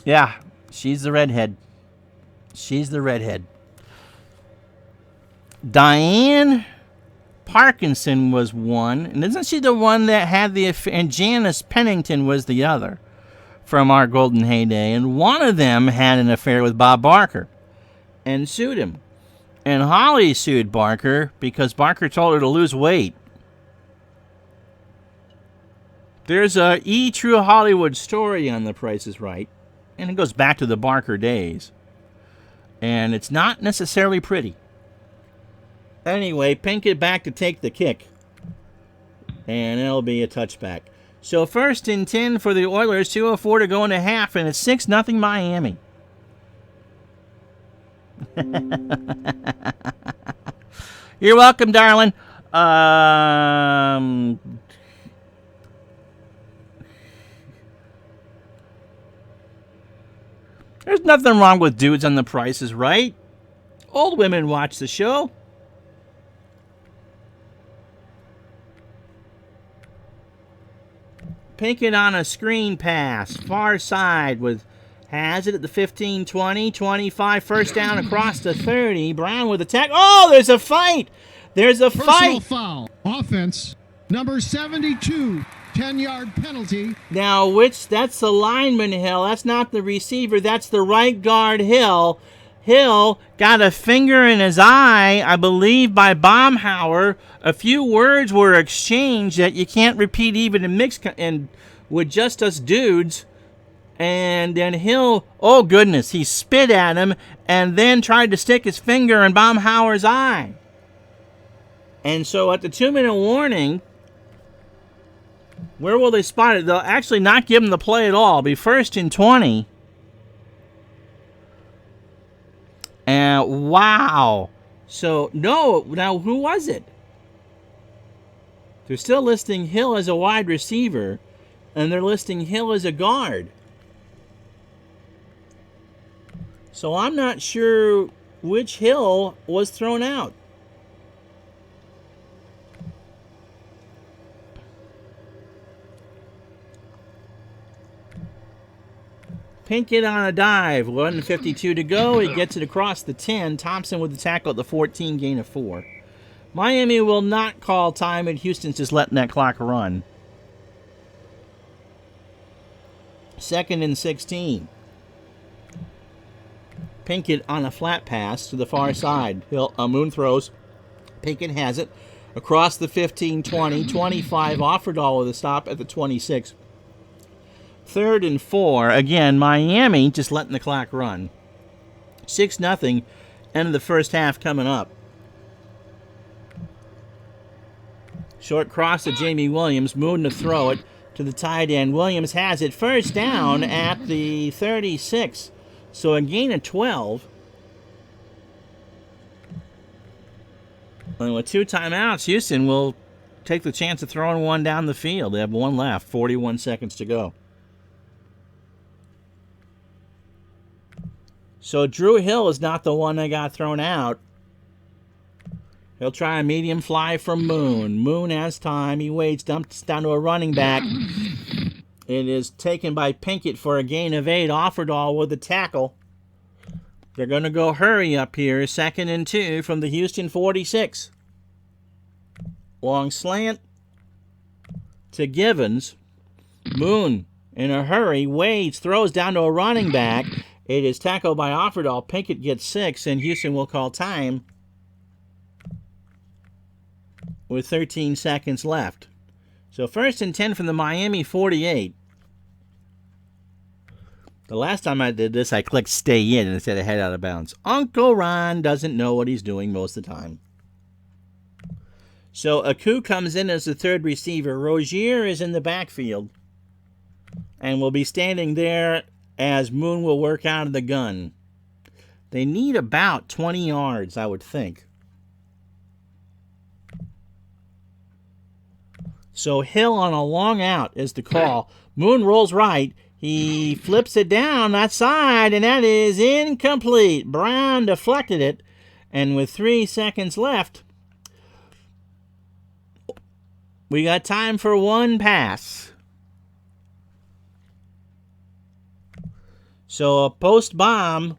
Yeah, she's the redhead. She's the redhead. Diane Parkinson was one, and isn't she the one that had the affair? And Janice Pennington was the other from our golden heyday, and one of them had an affair with Bob Barker and sued him. And Holly sued Barker because Barker told her to lose weight. There's a True Hollywood story on The Price is Right, and it goes back to the Barker days. And it's not necessarily pretty. Anyway, Pinkett back to take the kick. And it'll be a touchback. So first and 10 for the Oilers, 2:04 to go in the half, and it's 6-0 Miami. You're welcome, darling. There's nothing wrong with dudes on The Price is Right. Old women watch the show. Pinkett on a screen pass, far side has it at the 15, 20, 25, first down across the 30. Brown with a tackle. Oh, there's a fight. There's a Personal fight. foul. Offense, number 72, 10-yard penalty. Now, that's the lineman, Hill. That's not the receiver. That's the right guard, Hill. Hill got a finger in his eye, I believe, by Baumhauer. A few words were exchanged that you can't repeat even in mixed and with just us dudes. And then Hill, oh goodness, he spit at him and then tried to stick his finger in Baumhauer's eye. And so at the 2-minute warning, where will they spot it? They'll actually not give him the play at all. It'll be first and 20. And wow. So, no. Now, who was it? They're still listing Hill as a wide receiver, and they're listing Hill as a guard. So I'm not sure which Hill was thrown out. Pinkett on a dive, 1:52 to go. He gets it across the 10. Thompson with the tackle at the 14, gain of 4. Miami will not call time, and Houston's just letting that clock run. 2nd and 16. Pinkett on a flat pass to the far side. Moon throws. Pinkett has it across the 15, 20, 25. Offerdahl with a stop at the 26. 3rd and 4. Again, Miami just letting the clock run. 6-0. End of the first half coming up. Short cross to Jamie Williams. Moon to throw it to the tight end. Williams has it. First down at the 36. So a gain of 12. And with 2 timeouts, Houston will take the chance of throwing one down the field. They have 1 left. 41 seconds to go. So Drew Hill is not the one that got thrown out. He'll try a medium fly from Moon. Moon has time. He waits, dumps down to a running back. It is taken by Pinkett for a gain of 8. Offerdahl with the tackle. They're going to go hurry up here. 2nd and 2 from the Houston 46. Long slant to Givens. Moon in a hurry. Waits, throws down to a running back. It is tackled by Offerdahl. Pinkett gets 6, and Houston will call time with 13 seconds left. So 1st and 10 from the Miami 48. The last time I did this, I clicked stay in instead of head out of bounds. Uncle Ron doesn't know what he's doing most of the time. So Aku comes in as the 3rd receiver. Rozier is in the backfield and will be standing there as Moon will work out of the gun. They need about 20 yards, I would think. So Hill on a long out is the call. Moon rolls right. He flips it down that side, and that is incomplete. Brown deflected it, and with 3 seconds left, we got time for 1 pass. So a post bomb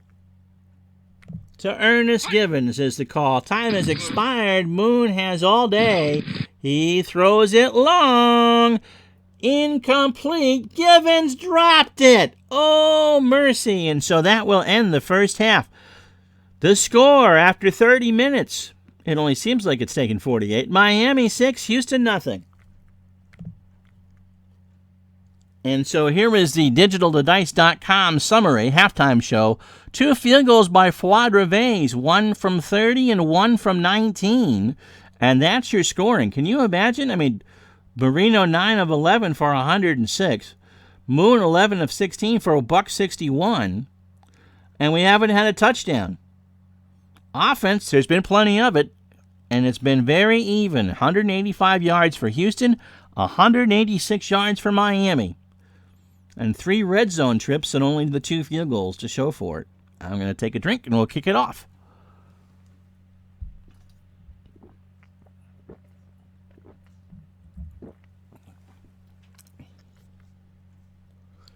to Ernest Givens is the call. Time has expired. Moon has all day. He throws it long. Incomplete. Givens dropped it. Oh, mercy. And so that will end the first half. The score after 30 minutes. It only seems like it's taken 48. Miami 6, Houston nothing. And so here is the digitaltodice.com summary halftime show. 2 field goals by Fuad Reves, 1 from 30 and 1 from 19. And that's your scoring. Can you imagine? I mean, Marino 9 of 11 for 106. Moon 11 of 16 for $161. And we haven't had a touchdown. Offense, there's been plenty of it. And it's been very even. 185 yards for Houston, 186 yards for Miami. And 3 red zone trips and only the 2 field goals to show for it. I'm going to take a drink and we'll kick it off.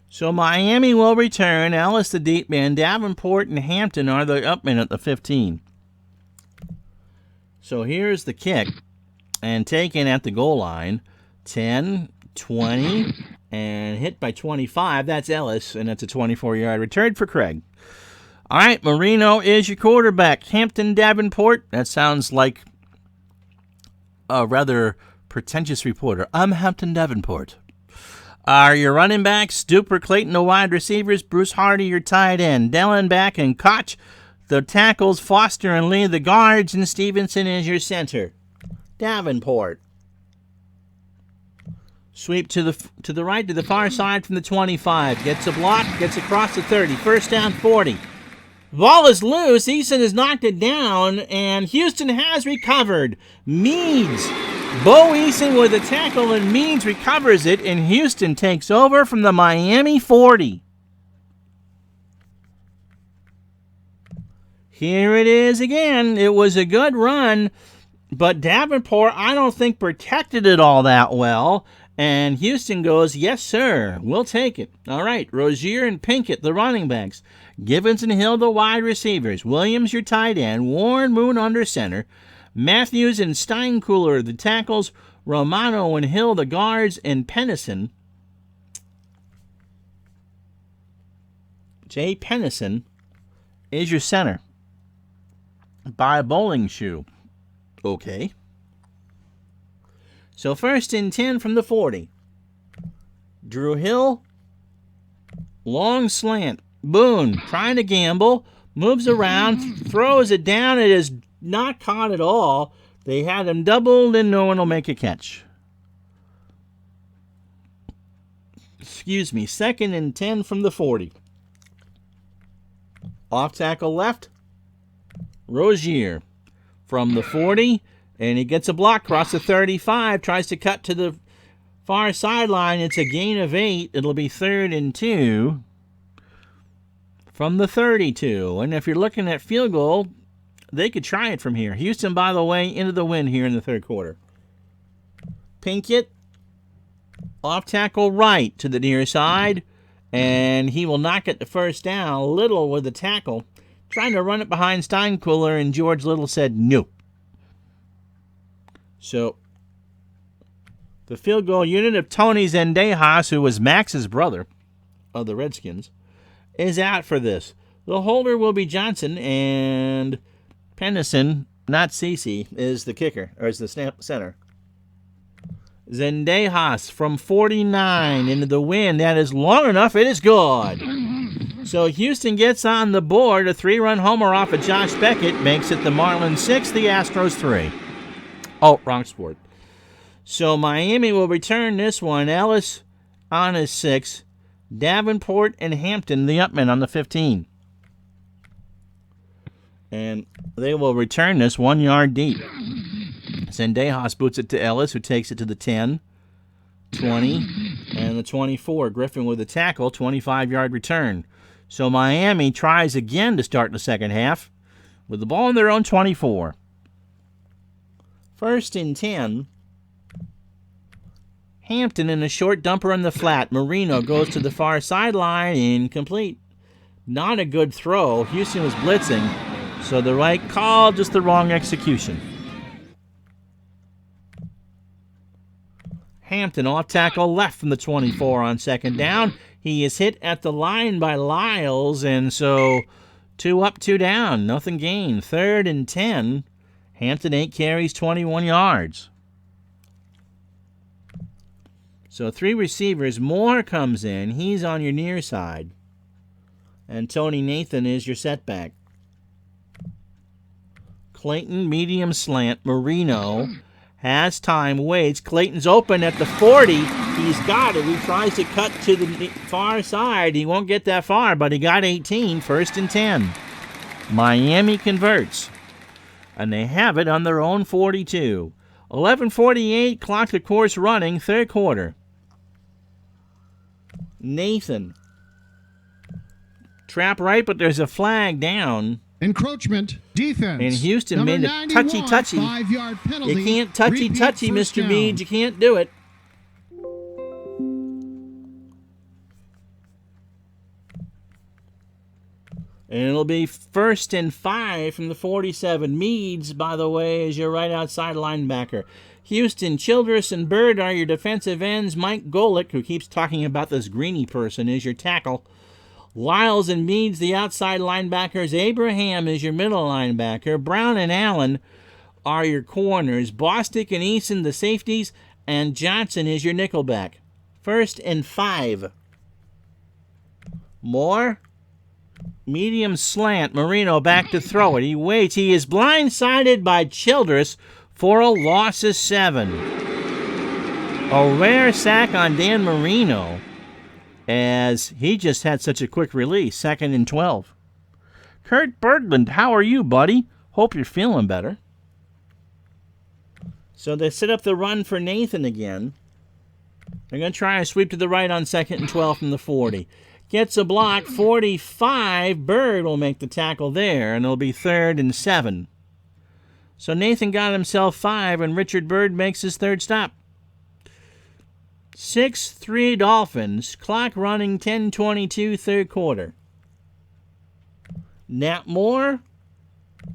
So Miami will return. Ellis the deep man. Davenport and Hampton are the up men at the 15. So here's the kick. And taken at the goal line. 10, 20, and hit by 25. That's Ellis, and that's a 24-yard return for Craig. All right, Marino is your quarterback. Hampton Davenport. That sounds like a rather pretentious reporter. I'm Hampton Davenport. Are your running backs? Duper Clayton, the wide receivers. Bruce Hardy, your tight end. Dellenbach and Koch, the tackles. Foster and Lee, the guards. And Stevenson is your center. Davenport. Sweep to the right, to the far side from the 25. Gets a block, gets across the 30. First down, 40. Ball is loose. Eason has knocked it down, and Houston has recovered. Meads Bo Eason with a tackle, and Means recovers it, and Houston takes over from the Miami 40. Here it is again. It was a good run, but Davenport, I don't think, protected it all that well. And Houston goes, yes, sir, we'll take it. All right, Rozier and Pinkett, the running backs. Givens and Hill, the wide receivers. Williams, your tight end. Warren Moon under center. Matthews and Steinkuhler, the tackles. Romano and Hill, the guards. And Pennison, Jay Pennison, is your center. By a bowling shoe. Okay. So 1st and 10 from the 40. Drew Hill. Long slant. Boone trying to gamble. Moves around. Throws it down. It is not caught at all. They had him doubled and no one will make a catch. Excuse me. 2nd and 10 from the 40. Off tackle left. Rozier from the 40. And he gets a block across the 35, tries to cut to the far sideline. It's a gain of 8. It'll be 3rd and 2 from the 32. And if you're looking at field goal, they could try it from here. Houston, by the way, into the win here in the third quarter. Pinkett, off tackle right to the near side, and he will not get the first down. Little with the tackle, trying to run it behind Steinkuhler, and George Little said no. So, the field goal unit of Tony Zendejas, who was Max's brother of the Redskins, is out for this. The holder will be Johnson, and Pennison, not Cece, is the kicker, or is the center. Zendejas from 49 into the win. That is long enough. It is good. So Houston gets on the board. A 3-run homer off of Josh Beckett makes it the Marlins 6, the Astros 3. Oh, wrong sport. So Miami will return this one. Ellis on his 6. Davenport and Hampton, the upman, on the 15. And they will return this 1 yard deep. Zendejas boots it to Ellis, who takes it to the 10, 20, and the 24. Griffin with the tackle, 25-yard return. So Miami tries again to start the second half with the ball on their own 24. 1st and 10. Hampton in a short dumper on the flat. Marino goes to the far sideline. Incomplete. Not a good throw. Houston was blitzing. So the right call, just the wrong execution. Hampton off tackle left from the 24 on 2nd down. He is hit at the line by Lyles, and so 2 up, 2 down. Nothing gained. 3rd and 10. Hampton 8 carries, 21 yards. So 3 receivers. Moore comes in. He's on your near side. And Tony Nathan is your setback. Clayton, medium slant. Marino has time, waits. Clayton's open at the 40. He's got it. He tries to cut to the far side. He won't get that far, but he got 18. 1st and 10. Miami converts. And they have it on their own 42. 11:48, clock, of course, running, third quarter. Nathan. Trap right, but there's a flag down. Encroachment, defense. And Houston made a touchy-touchy. 5-yard penalty. You can't touchy-touchy, Mr. Meade. You can't do it. And it'll be 1st and 5 from the 47. Meads, by the way, is your right outside linebacker. Houston, Childress, and Bird are your defensive ends. Mike Golick, who keeps talking about this Greeny person, is your tackle. Lyles and Meads, the outside linebackers. Abraham is your middle linebacker. Brown and Allen are your corners. Bostic and Eason, the safeties. And Johnson is your nickelback. 1st and 5. Moore. Medium slant. Marino back to throw it. He waits. He is blindsided by Childress for a loss of 7. A rare sack on Dan Marino, as he just had such a quick release. 2nd and 12. Kurt Berglund, how are you, buddy? Hope you're feeling better. So they set up the run for Nathan again. They're going to try a sweep to the right on 2nd and 12 from the 40. Gets a block, 45. Bird will make the tackle there, and it'll be 3rd and 7. So Nathan got himself 5, and Richard Bird makes his 3rd stop. 6-3 Dolphins. Clock running, 10:22, 3rd quarter. Nat Moore,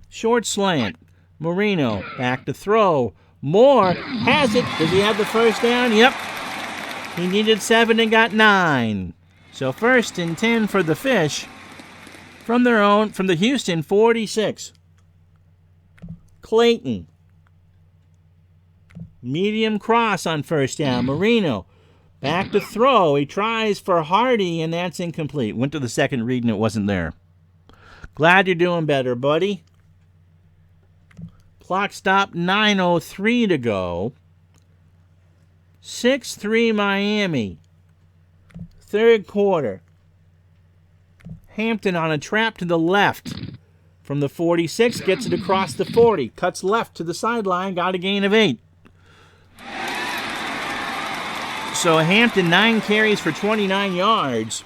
short slant. Marino, back to throw. Moore has it. Does he have the first down? Yep. He needed 7 and got 9. So 1st and 10 for the Fish from the Houston 46. Clayton. Medium cross on 1st down. Marino back to throw. He tries for Hardy, and that's incomplete. Went to the 2nd read, and it wasn't there. Glad you're doing better, buddy. Clock stopped, 9:03 to go. 6-3 Miami. 3rd quarter. Hampton on a trap to the left. From the 46, gets it across the 40. Cuts left to the sideline, got a gain of 8. So Hampton, 9 carries for 29 yards,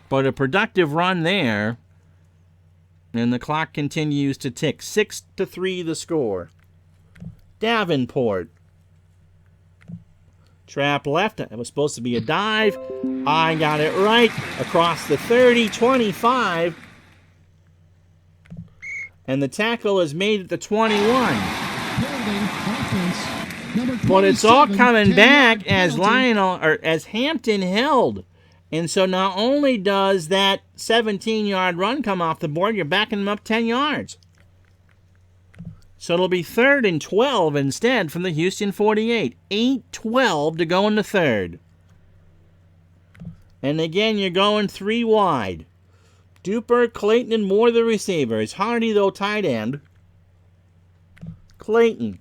but a productive run there. And the clock continues to tick. 6-3 the score. Davenport. Trap left. That was supposed to be a dive. I got it right. Across the 30, 25. And the tackle is made at the 21. But it's all coming back as as Hampton held. And so not only does that 17-yard run come off the board, you're backing them up 10 yards. So it'll be 3rd and 12 instead from the Houston 48. 8:12 to go in the 3rd. And again, you're going 3 wide. Duper, Clayton, and Moore the receivers. Hardy, though, tight end. Clayton.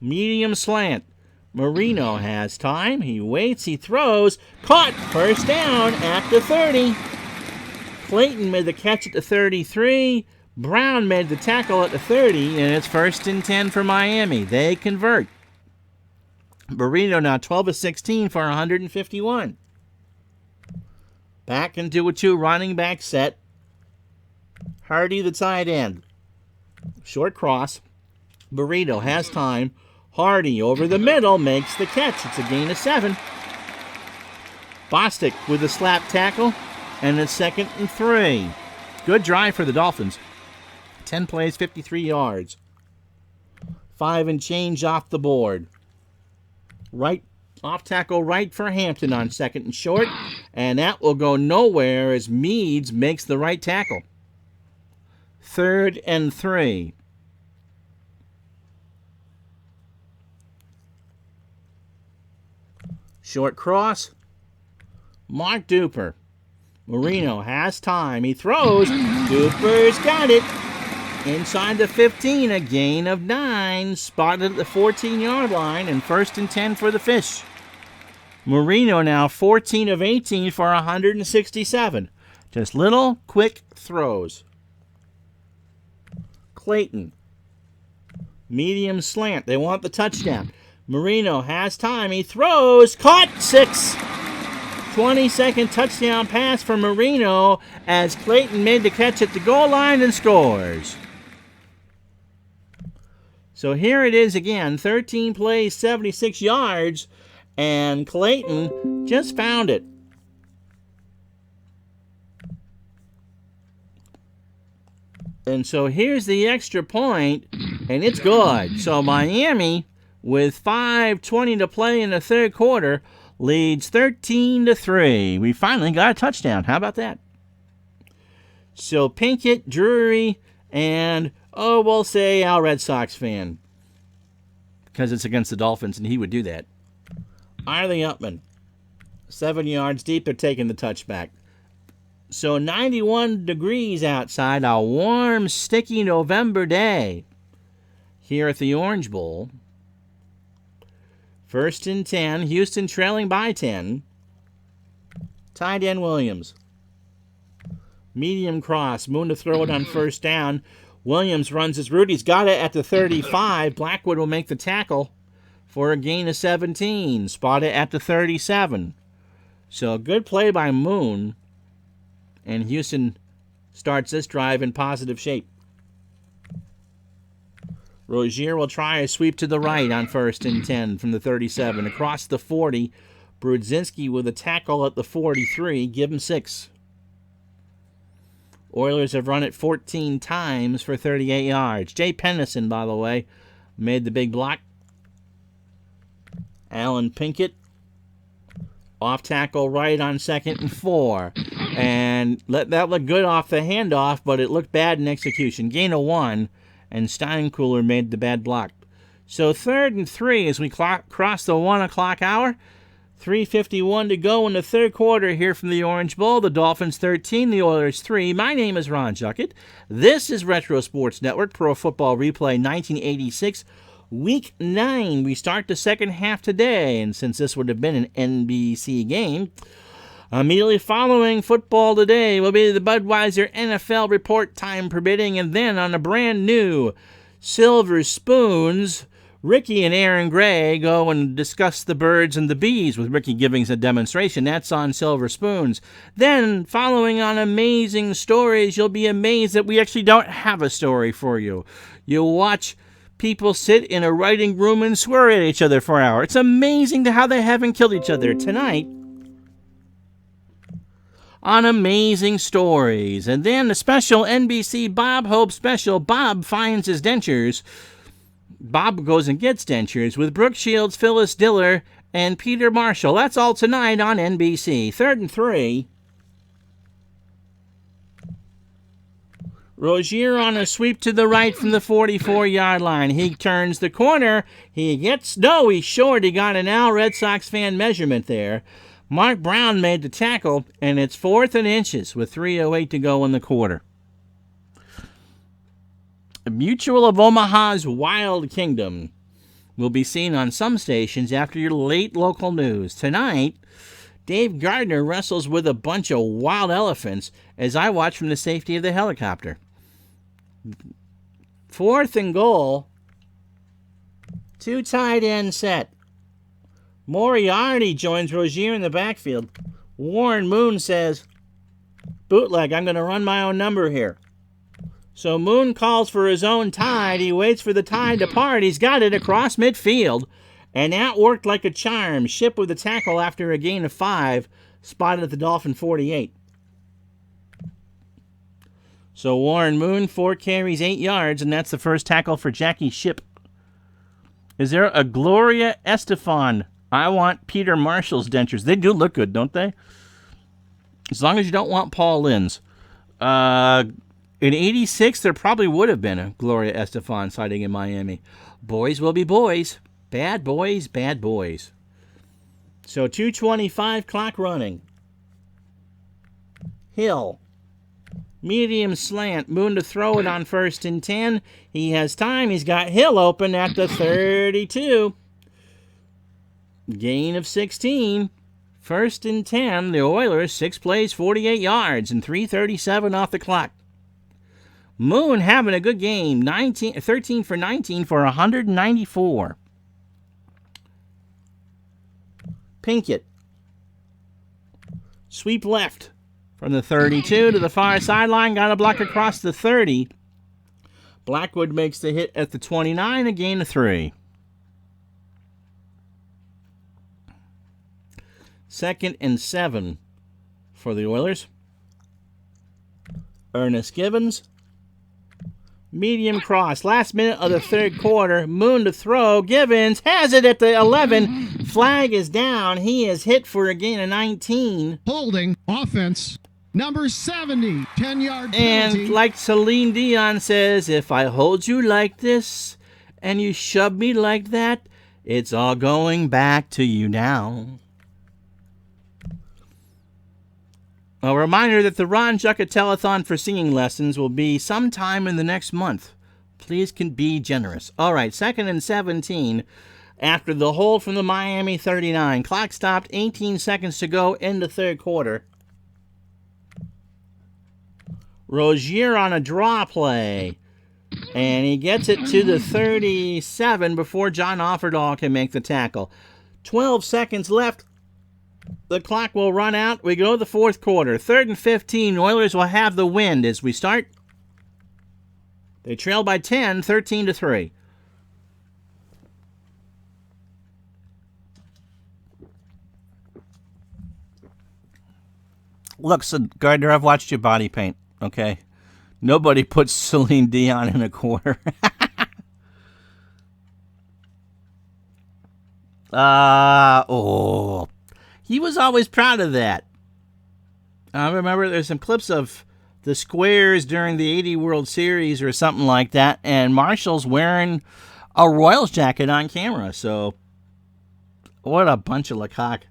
Medium slant. Marino has time. He waits. He throws. Caught. 1st down at the 30. Clayton made the catch at the 33. Brown made the tackle at the 30, and it's 1st and 10 for Miami. They convert. Marino now 12 of 16 for 151. Back into a 2 running back set. Hardy the tight end. Short cross. Burrito has time. Hardy over the middle makes the catch. It's a gain of 7. Bostic with a slap tackle, and it's 2nd and 3. Good drive for the Dolphins. 10 plays, 53 yards. 5 and change off the board. Right off tackle right for Hampton on 2nd and short, and that will go nowhere as Meads makes the right tackle. 3rd and 3. Short cross. Mark Duper. Marino has time. He throws. Duper's got it. Inside the 15, a gain of 9. Spotted at the 14-yard line, and 1st and 10 for the Fish. Marino now 14 of 18 for 167. Just little quick throws. Clayton. Medium slant. They want the touchdown. Marino has time. He throws. Caught. 6. 22nd touchdown pass for Marino as Clayton made the catch at the goal line and scores. So here it is again. 13 plays, 76 yards, and Clayton just found it. And so here's the extra point, and it's good. So Miami, with 5:20 to play in the 3rd quarter, leads 13-3. We finally got a touchdown. How about that? So Pinkett, Drury, and, we'll say Al Red Sox fan, because it's against the Dolphins, and he would do that. Arlie Upman, 7 yards deep. They're taking the touchback. So 91 degrees outside, a warm, sticky November day here at the Orange Bowl. 1st and 10. Houston trailing by 10. Tight end Williams. Medium cross. Moon to throw it on 1st down. Williams runs his route. He's got it at the 35. Blackwood will make the tackle. for a gain of 17. Spotted at the 37. So a good play by Moon. And Houston starts this drive in positive shape. Rozier will try a sweep to the right on 1st and 10 from the 37. Across the 40, Brudzinski with a tackle at the 43. Give him 6. Oilers have run it 14 times for 38 yards. Jay Pennison, by the way, made the big block. Alan Pinkett, off tackle right on 2nd and 4. And that looked good off the handoff, but it looked bad in execution. Gain of 1, and Steinkühler made the bad block. So 3rd and 3 as we cross the 1 o'clock hour. 3:51 to go in the third quarter here from the Orange Bowl. The Dolphins 13, the Oilers 3. My name is Ron Juckett. This is Retro Sports Network, Pro Football Replay 1986, Week 9. We start the second half today, and since this would have been an NBC game, immediately following football today will be the Budweiser NFL report, time permitting, and then on a brand new Silver Spoons, Ricky and Aaron Gray go and discuss the birds and the bees with Ricky giving us a demonstration. That's on Silver Spoons. Then, following on Amazing Stories, you'll be amazed that we actually don't have a story for you. You'll watch people sit in a writing room and swear at each other for an hour. It's amazing how they haven't killed each other. Tonight, on Amazing Stories. And then the special NBC Bob Hope special, Bob Finds His Dentures. Bob goes and gets dentures with Brooke Shields, Phyllis Diller, and Peter Marshall. That's all tonight on NBC. 3rd and 3. Rozier on a sweep to the right from the 44-yard line. He turns the corner. He's short. He got an Al Red Sox fan measurement there. Mark Brown made the tackle, and it's 4th and inches with 3:08 to go in the quarter. Mutual of Omaha's Wild Kingdom will be seen on some stations after your late local news. Tonight, Dave Gardner wrestles with a bunch of wild elephants as I watch from the safety of the helicopter. 4th and goal. 2 tight end set. Moriarty joins Rozier in the backfield. Warren Moon says, bootleg, I'm going to run my own number here. So Moon calls for his own tide. He waits for the tide to part. He's got it across midfield. And that worked like a charm. Ship with the tackle after a gain of 5. Spotted at the Dolphin 48. So Warren Moon, 4 carries, 8 yards. And that's the first tackle for Jackie Ship. Is there a Gloria Estefan? I want Peter Marshall's dentures. They do look good, don't they? As long as you don't want Paul Lynn's. In 86, there probably would have been a Gloria Estefan sighting in Miami. Boys will be boys. Bad boys, bad boys. So 2:25 clock running. Hill. Medium slant. Moon to throw it on 1st and 10. He has time. He's got Hill open at the 32. Gain of 16. 1st and 10. The Oilers, 6 plays, 48 yards, and 3:37 off the clock. Moon having a good game, 13 for 19 for 194. Pinkett. Sweep left from the 32 to the far sideline. Got a block across the 30. Blackwood makes the hit at the 29, a gain of 3. 2nd and 7 for the Oilers. Ernest Givens. Medium cross. Last minute of the third quarter. Moon to throw. Givens has it at the 11. Flag is down. He is hit for a gain of 19. Holding offense. Number 70. 10-yard penalty. And like Celine Dion says, if I hold you like this and you shove me like that, it's all going back to you now. A reminder that the Ron Juckett Telethon for singing lessons will be sometime in the next month. Please can be generous. All right, 2nd and 17 after the hold from the Miami 39. Clock stopped, 18 seconds to go in the third quarter. Rozier on a draw play. And he gets it to the 37 before John Offerdahl can make the tackle. 12 seconds left. The clock will run out. We go to the fourth quarter. 3rd and 15. Oilers will have the wind as we start. They trail by 10, 13-3. Look, so Gardner, I've watched your body paint, okay? Nobody puts Celine Dion in a corner. He was always proud of that. I remember there's some clips of the squares during the 80 World Series or something like that, and Marshall's wearing a Royals jacket on camera. So, what a bunch of lecoq.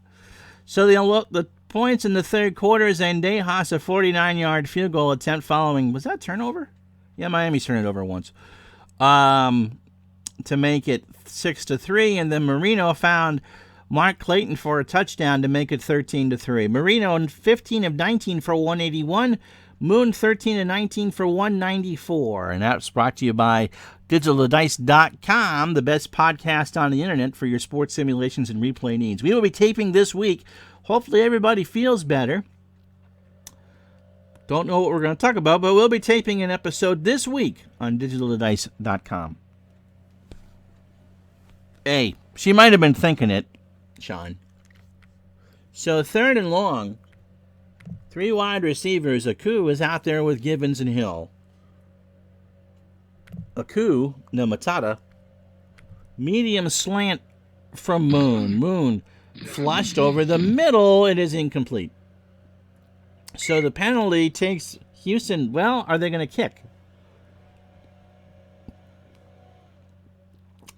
So the points in the third quarter, Zendejas, a 49-yard field goal attempt following, was that turnover? Yeah, Miami's turned it over once. To make it 6-3, and then Marino found Mark Clayton for a touchdown to make it 13-3. Marino 15 of 19 for 181. Moon 13 of 19 for 194. And that's brought to you by DigitalDice.com, the best podcast on the internet for your sports simulations and replay needs. We will be taping this week. Hopefully everybody feels better. Don't know what we're going to talk about, but we'll be taping an episode this week on DigitalDice.com. Hey, she might have been thinking it, Sean. So 3rd and long. 3 wide receivers. Aku is out there with Givens and Hill. Aku, no Matata. Medium slant from Moon. Moon flushed over the middle. It is incomplete. So the penalty takes Houston. Well, are they going to kick?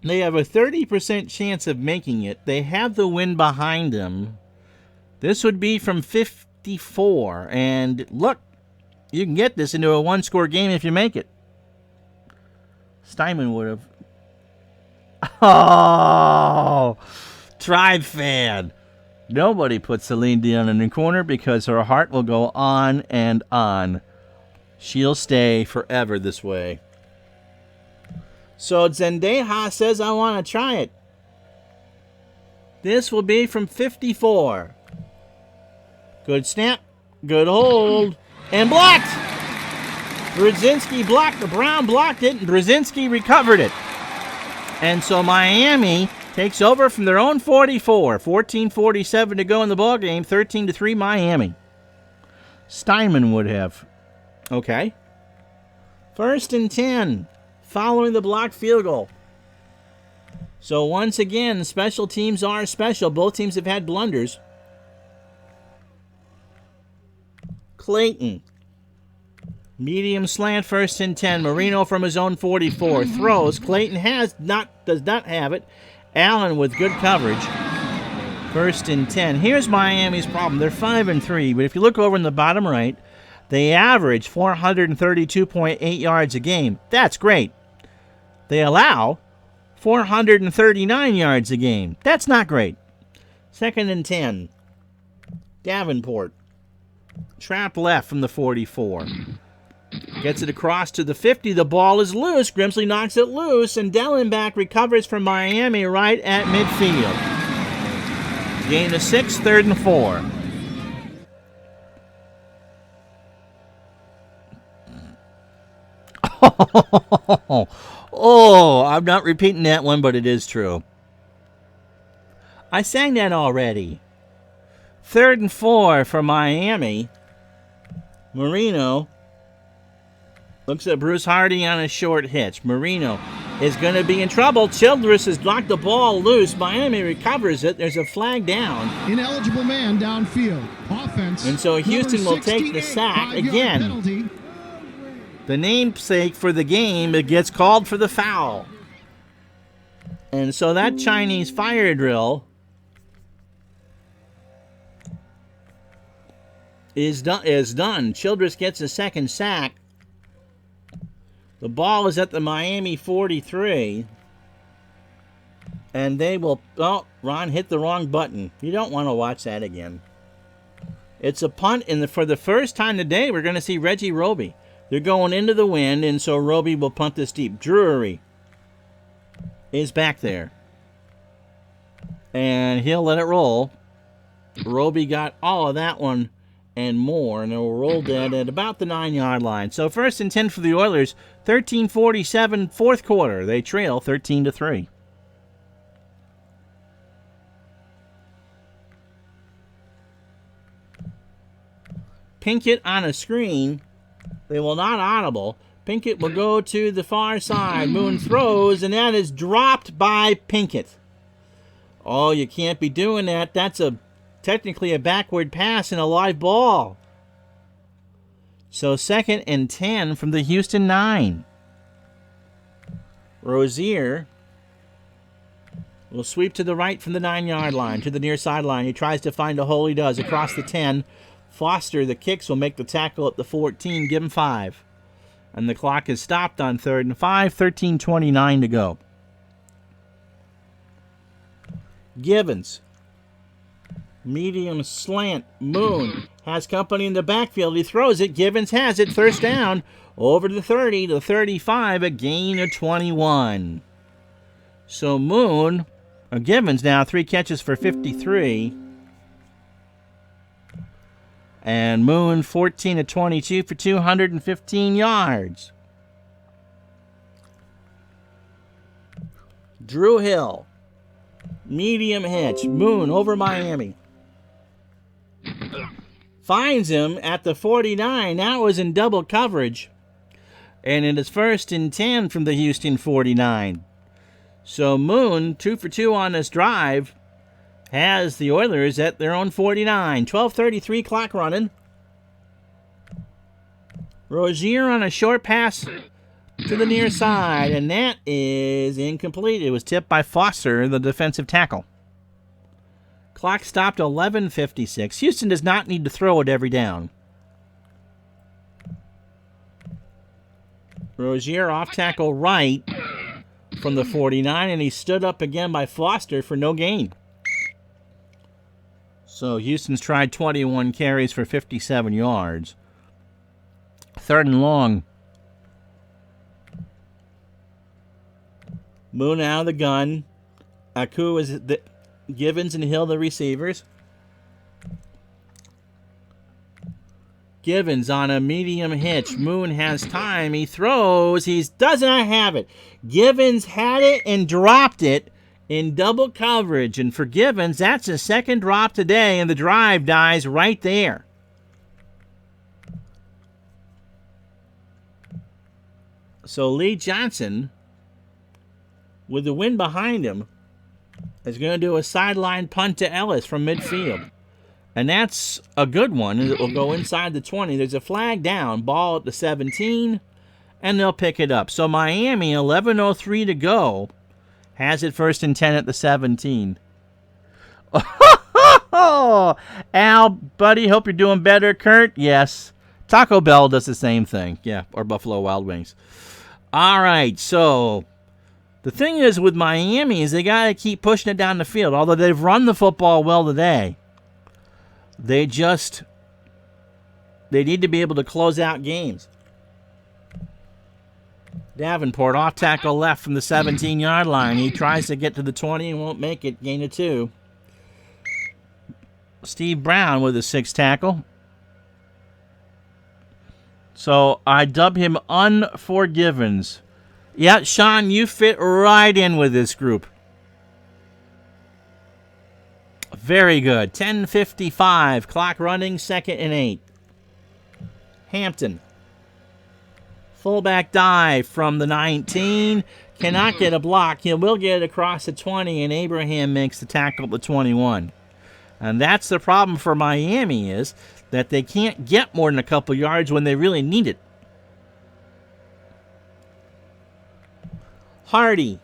They have a 30% chance of making it. They have the wind behind them. This would be from 54. And look, you can get this into a one-score game if you make it. Steinman would have. Oh, Tribe fan. Nobody puts Celine Dion in the corner because her heart will go on and on. She'll stay forever this way. So Zendeja says, I want to try it. This will be from 54. Good snap. Good hold. And blocked. Brzezinski blocked. The Brown blocked it, and Brzezinski recovered it. And so Miami takes over from their own 44. 14:47 to go in the ballgame. 13-3 Miami. Steinman would have. Okay. 1st and 10. Following the blocked field goal. So once again, special teams are special. Both teams have had blunders. Clayton. Medium slant, 1st and 10. Marino from his own 44. Throws. Clayton does not have it. Allen with good coverage. 1st and 10. Here's Miami's problem. They're 5-3, but if you look over in the bottom right, they average 432.8 yards a game. That's great. They allow 439 yards a game. That's not great. 2nd and 10. Davenport. Trap left from the 44. Gets it across to the 50. The ball is loose. Grimsley knocks it loose, and Dellenbach recovers from Miami right at midfield. Gain of 6, 3rd and 4. Oh, I'm not repeating that one, but it is true. I sang that already. 3rd and 4 for Miami. Marino looks at Bruce Hardy on a short hitch. Marino is going to be in trouble. Childress has knocked the ball loose. Miami recovers it. There's a flag down. Ineligible man downfield. Offense. And so Houston will take the sack again. Penalty. The namesake for the game, it gets called for the foul. And so that Chinese fire drill is done. Childress gets a second sack. The ball is at the Miami 43. And they will... Oh, Ron hit the wrong button. You don't want to watch that again. It's a punt, and for the first time today, we're going to see Reggie Roby. They're going into the wind, and so Roby will punt this deep. Drury is back there. And he'll let it roll. Roby got all of that one and more, and it will roll dead at about the 9-yard line. So 1st and 10 for the Oilers, 13:47, fourth quarter. They trail 13-3. Pinkett on a screen. They will not audible. Pinkett will go to the far side. Moon throws, and that is dropped by Pinkett. Oh, you can't be doing that. That's technically a backward pass and a live ball. So 2nd and 10 from the Houston 9. Rozier will sweep to the right from the 9-yard line to the near sideline. He tries to find a hole. He does. Across the 10. Foster, the kicks, will make the tackle at the 14. Give him 5. And the clock is stopped on 3rd and 5. 13:29 to go. Givens. Medium slant. Moon has company in the backfield. He throws it. Givens has it. First down. Over to the 30 to 35. A gain of 21. So Givens now 3 catches for 53. And Moon 14 of 22 for 215 yards. Drew Hill. Medium hitch. Moon over Miami. Finds him at the 49. That was in double coverage. And it is 1st and 10 from the Houston 49. So Moon, 2 for 2 on this drive, has the Oilers at their own 49. 12:33 clock running. Rozier on a short pass to the near side, and that is incomplete. It was tipped by Foster, the defensive tackle. Clock stopped 11:56. Houston does not need to throw it every down. Rozier off tackle right from the 49, and he stood up again by Foster for no gain. So Houston's tried 21 carries for 57 yards. 3rd and long. Moon out of the gun. Aku is the Givens and Hill the receivers. Givens on a medium hitch. Moon has time. He throws. He does not have it. Givens had it and dropped it in double coverage. And for Givens, that's his 2nd drop today, and the drive dies right there. So Lee Johnson, with the wind behind him, is going to do a sideline punt to Ellis from midfield. And that's a good one. It will go inside the 20. There's a flag down. Ball at the 17. And they'll pick it up. So Miami, 11:03 to go, has it 1st and 10 at the 17. Al, buddy, hope you're doing better. Kurt, yes. Taco Bell does the same thing. Yeah, or Buffalo Wild Wings. All right, so the thing is with Miami is they got to keep pushing it down the field. Although they've run the football well today, they need to be able to close out games. Davenport off tackle left from the 17-yard line. He tries to get to the 20 and won't make it. Gain of 2. Steve Brown with a 6th tackle. So I dub him Unforgivens. Yeah, Sean, you fit right in with this group. Very good. 10:55. Clock running. 2nd and 8. Hampton. Fullback dive from the 19. Cannot get a block. He will get it across the 20, and Abraham makes the tackle at the 21. And that's the problem for Miami, is that they can't get more than a couple yards when they really need it. Hardy.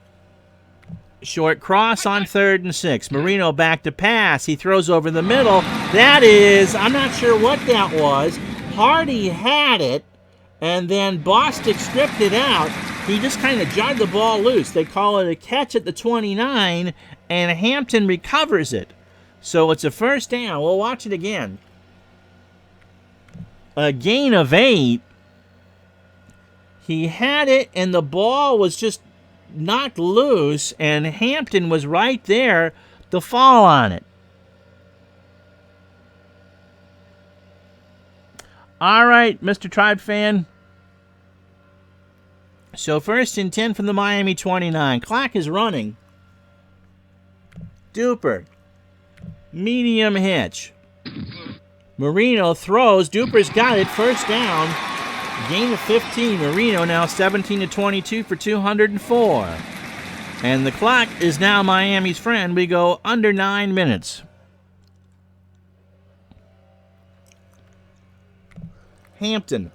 Short cross on 3rd and 6. Marino back to pass. He throws over the middle. That is, I'm not sure what that was. Hardy had it, and then Bostic stripped it out. He just kind of jogged the ball loose. They call it a catch at the 29, and Hampton recovers it. So it's a 1st down. We'll watch it again. A gain of 8. He had it, and the ball was just knocked loose, and Hampton was right there to fall on it. All right, Mr. Tribe fan. So 1st and 10 from the Miami 29. Clock is running. Duper. Medium hitch. Marino throws. Duper's got it. First down. Gain of 15. Marino now 17-22 for 204. And the clock is now Miami's friend. We go under 9 minutes. Hampton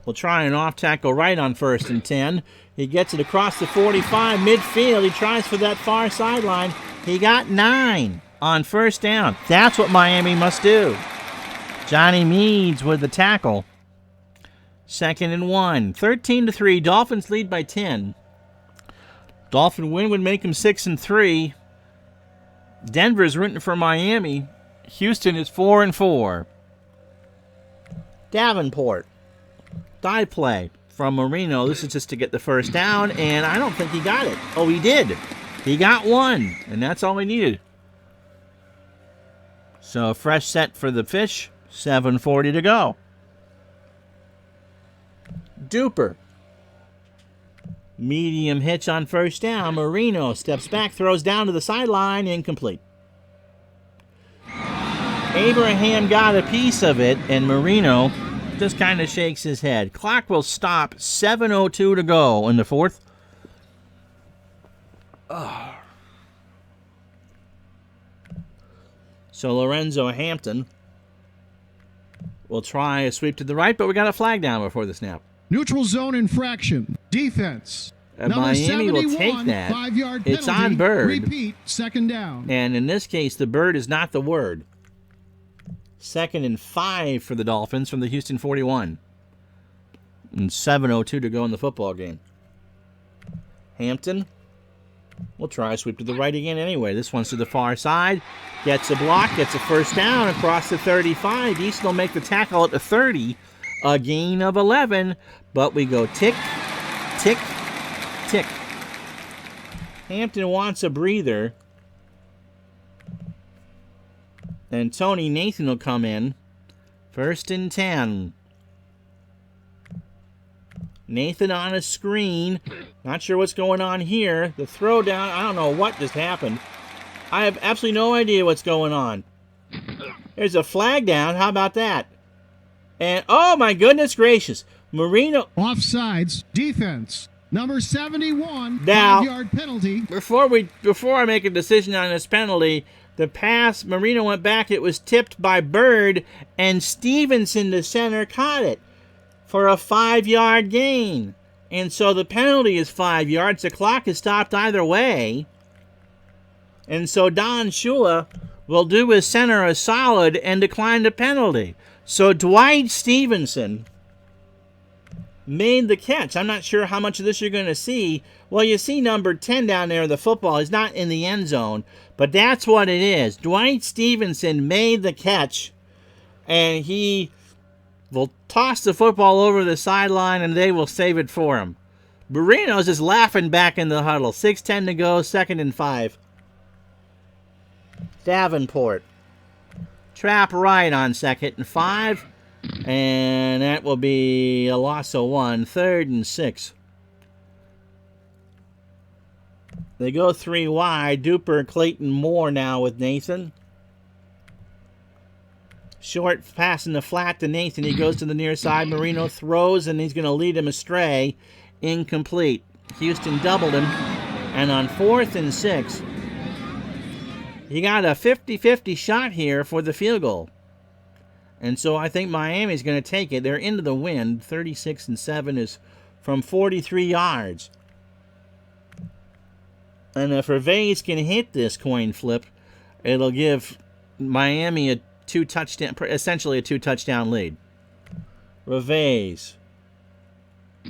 will try an off tackle right on 1st and 10. He gets it across the 45 midfield. He tries for that far sideline. He got 9 on 1st down. That's what Miami must do. Johnny Meads with the tackle. 2nd and 1. 13-3. Dolphins lead by 10. Dolphin win would make them 6-3. Denver's rooting for Miami. Houston is 4-4. Davenport. Die play from Marino. This is just to get the first down, and I don't think he got it. Oh, he did. He got 1, and that's all he needed. So a fresh set for the Fish. 7:40 to go. Duper. Medium hitch on 1st down. Marino steps back, throws down to the sideline, incomplete. Abraham got a piece of it, and Marino just kind of shakes his head. Clock will stop. 7:02 to go in the 4th. So Lorenzo Hampton will try a sweep to the right, but we got a flag down before the snap. Neutral zone infraction. Defense. And Miami will take that. 5-yard It's penalty. on Bird. Repeat. 2nd down. And in this case, the bird is not the word. 2nd and 5 for the Dolphins from the Houston 41. And 7:02 to go in the football game. Hampton will try a sweep to the right again anyway. This one's to the far side. Gets a block, gets a first down across the 35. Easton will make the tackle at the 30. A gain of 11. But we go tick, tick, tick. Hampton wants a breather. And Tony Nathan will come in. 1st and 10. Nathan on a screen. Not sure what's going on here. The throw down, I don't know what just happened. I have absolutely no idea what's going on. There's a flag down. How about that? And, oh my goodness gracious. Marino. Offsides. Defense. Number 71. Now, 5-yard penalty. Before I make a decision on this penalty, the pass, Marino went back. It was tipped by Bird, and Stevenson, the center, caught it for a 5-yard gain. And so the penalty is 5 yards. The clock is stopped either way. And so Don Shula will do his center a solid and decline the penalty. So Dwight Stevenson made the catch. I'm not sure how much of this you're going to see. Well, you see number 10 down there, the football. He's not in the end zone, but that's what it is. Dwight Stevenson made the catch, and he will toss the football over the sideline, and they will save it for him. Marino's just laughing back in the huddle. 6:10 to go, 2nd and 5. Davenport. Trap right on 2nd and 5. And that will be a loss of 1. 3rd and 6. They go 3 wide. Duper, Clayton, Moore now with Nathan. Short pass in the flat to Nathan. He goes to the near side. Marino throws, and he's going to lead him astray. Incomplete. Houston doubled him. And on 4th and 6, he got a 50-50 shot here for the field goal. And so I think Miami's going to take it. They're into the wind. 36-7 is from 43 yards. And if Gervais can hit this coin flip, it'll give Miami essentially a 2-touchdown lead. Gervais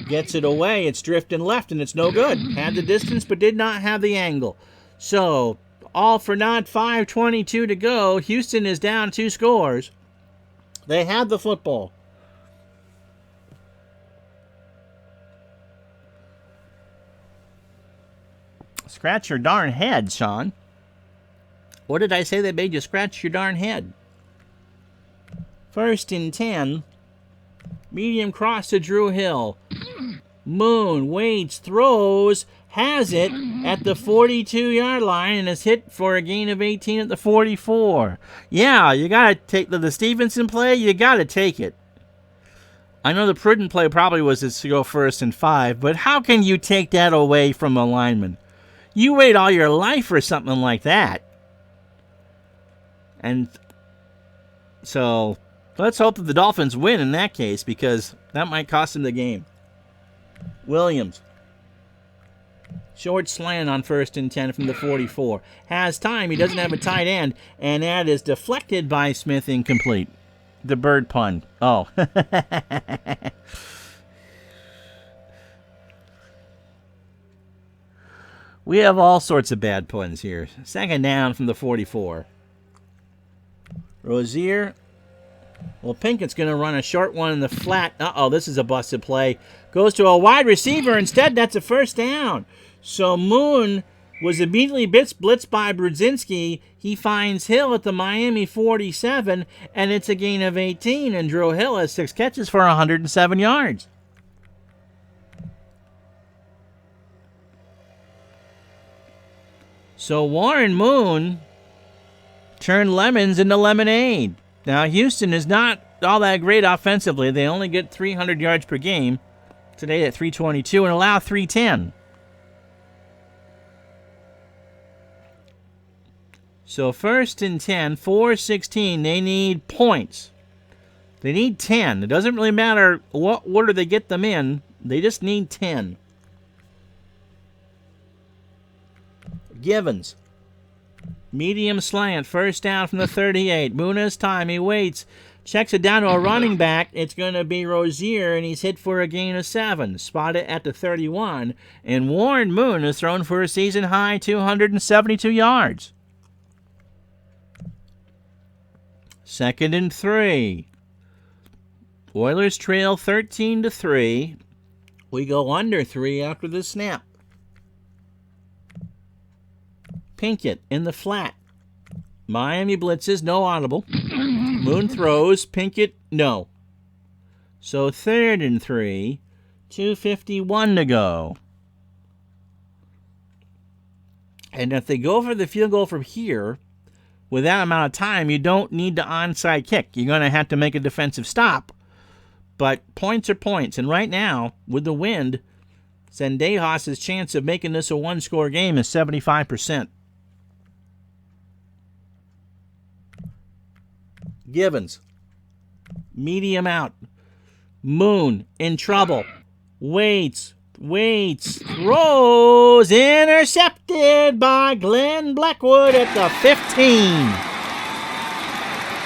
gets it away. It's drifting left, and it's no good. Had the distance, but did not have the angle. So, all for naught, 5:22 to go. Houston is down 2 scores. They have the football. Scratch your darn head, Sean. What did I say that made you scratch your darn head? 1st and 10. Medium cross to Drew Hill. Moon waits, throws, has it at the 42-yard line, and is hit for a gain of 18 at the 44. Yeah, you got to take the Stevenson play. You got to take it. I know the prudent play probably was to go 1st and 5, but how can you take that away from a lineman? You wait all your life for something like that. And so let's hope that the Dolphins win in that case, because that might cost them the game. Williams. Short slant on 1st and 10 from the 44. Has time. He doesn't have a tight end, and that is deflected by Smith, incomplete. The bird pun. Oh. We have all sorts of bad puns here. 2nd down from the 44. Rozier. Well, Pinkett's going to run a short one in the flat. Uh-oh, this is a busted play. Goes to a wide receiver. Instead, that's a 1st down. So Moon was immediately blitzed by Brudzinski. He finds Hill at the Miami 47, and it's a gain of 18. And Drew Hill has 6 catches for 107 yards. So Warren Moon turned lemons into lemonade. Now, Houston is not all that great offensively. They only get 300 yards per game. Today at 322 and allow 310. So 1st and 10, 4-16, they need points. They need 10. It doesn't really matter what order they get them in. They just need 10. Givens. Medium slant, 1st down from the 38. Moon has time. He waits. Checks it down to a running back. It's going to be Rozier, and he's hit for a gain of 7. Spotted at the 31. And Warren Moon is thrown for a season-high 272 yards. 2nd and 3. Oilers trail 13-3. We go under 3 after the snap. Pinkett in the flat. Miami blitzes, no audible. Moon throws, Pinkett, no. So 3rd and 3, 2:51 to go. And if they go for the field goal from here, with that amount of time, you don't need the onside kick. You're going to have to make a defensive stop. But points are points. And right now, with the wind, Zendejas' chance of making this a one-score game is 75%. Givens. Medium out. Moon in trouble. Waits. Throws. Intercepted by Glenn Blackwood at the 15.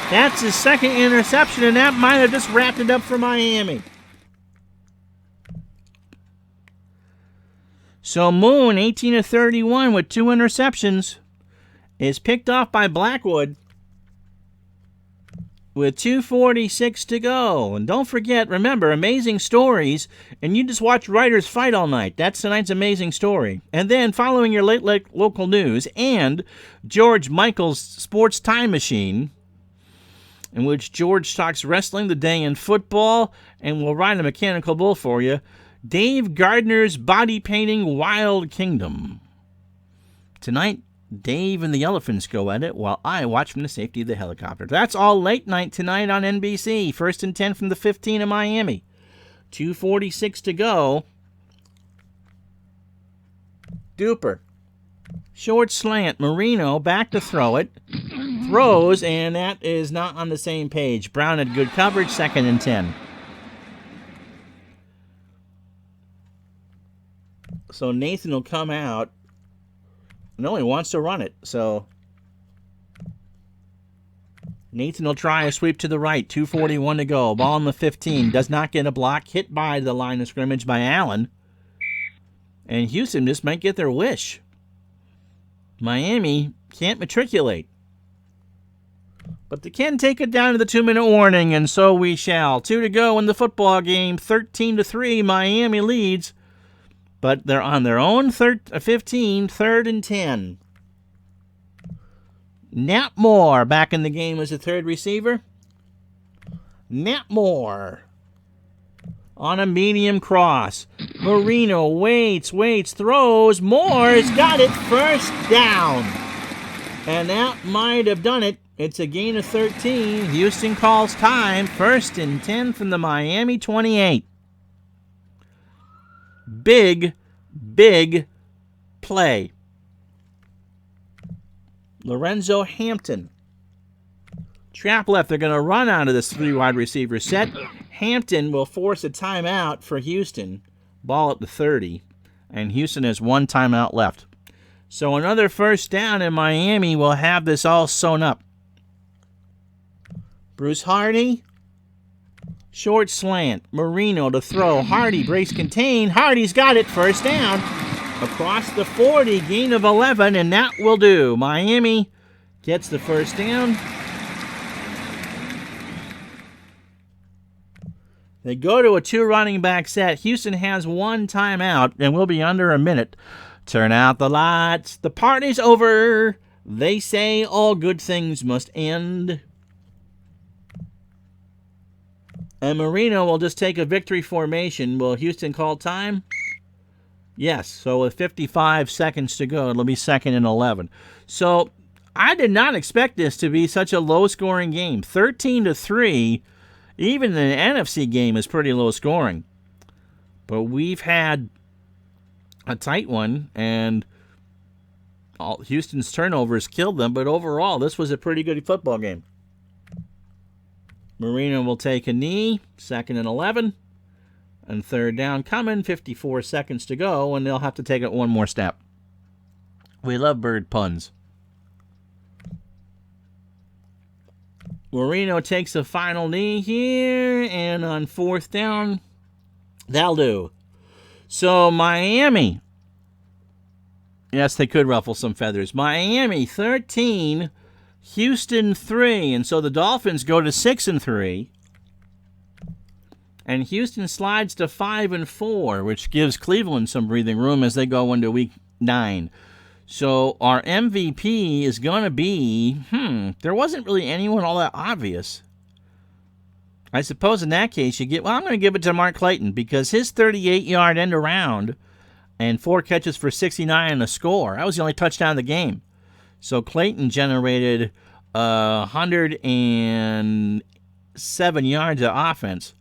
That's his 2nd interception, and that might have just wrapped it up for Miami. So Moon, 18 of 31 with 2 interceptions, is picked off by Blackwood with 2:46 to go. And don't forget, remember, amazing stories, and you just watch writers fight all night. That's tonight's amazing story. And then following your late local news and George Michael's Sports Time Machine, in which George talks wrestling, the day in football, and will ride a mechanical bull for you, Dave Gardner's body painting Wild Kingdom. Tonight, Dave and the elephants go at it while I watch from the safety of the helicopter. That's all late night tonight on NBC. 1st and 10 from the 15 of Miami. 2:46 to go. Duper. Short slant. Marino back to throw it. Throws, and that is not on the same page. Brown had good coverage. 2nd and 10. So Nathan will come out. No, he wants to run it, so Nathan will try a sweep to the right. 2:41 to go. Ball on the 15. Does not get a block. Hit by the line of scrimmage by Allen. And Houston just might get their wish. Miami can't matriculate. But they can take it down to the 2-minute warning, and so we shall. 2 to go in the football game. 13-3, Miami leads. but they're on their own 15, 3rd and 10. Nat Moore back in the game as a third receiver. Nat Moore on a medium cross. Marino waits, throws. Moore's got it, first down. And that might have done it. It's a gain of 13. Houston calls time. 1st and 10 from the Miami 28. Big play. Lorenzo Hampton. Trap left. They're going to run out of this 3-wide receiver set. Hampton will force a timeout for Houston. Ball at the 30. And Houston has 1 timeout left. So another first down, and Miami will have this all sewn up. Bruce Hardy. Short slant. Marino to throw. Hardy breaks contain. Hardy's got it. First down. Across the 40. Gain of 11, and that will do. Miami gets the first down. They go to a 2 running back set. Houston has 1 timeout, and we'll be under a minute. Turn out the lights. The party's over. They say all good things must end. And Marino will just take a victory formation. Will Houston call time? Yes. So with 55 seconds to go, it'll be 2nd and 11. So I did not expect this to be such a low-scoring game. 13-3. Even the NFC game is pretty low scoring. But we've had a tight one, and Houston's turnovers killed them. But overall, this was a pretty good football game. Marino will take a knee, 2nd and 11. And 3rd down coming, 54 seconds to go, and they'll have to take it 1 more step. We love bird puns. Marino takes a final knee here, and on 4th down, that'll do. So Miami, yes, they could ruffle some feathers. Miami 13, Houston 3, and so the Dolphins go to 6-3, and Houston slides to 5-4, which gives Cleveland some breathing room as they go into Week 9. So our MVP is going to be, there wasn't really anyone all that obvious. I suppose in that case I'm going to give it to Mark Clayton because his 38-yard end around and 4 catches for 69 and a score, that was the only touchdown of the game. So Clayton generated 107 yards of offense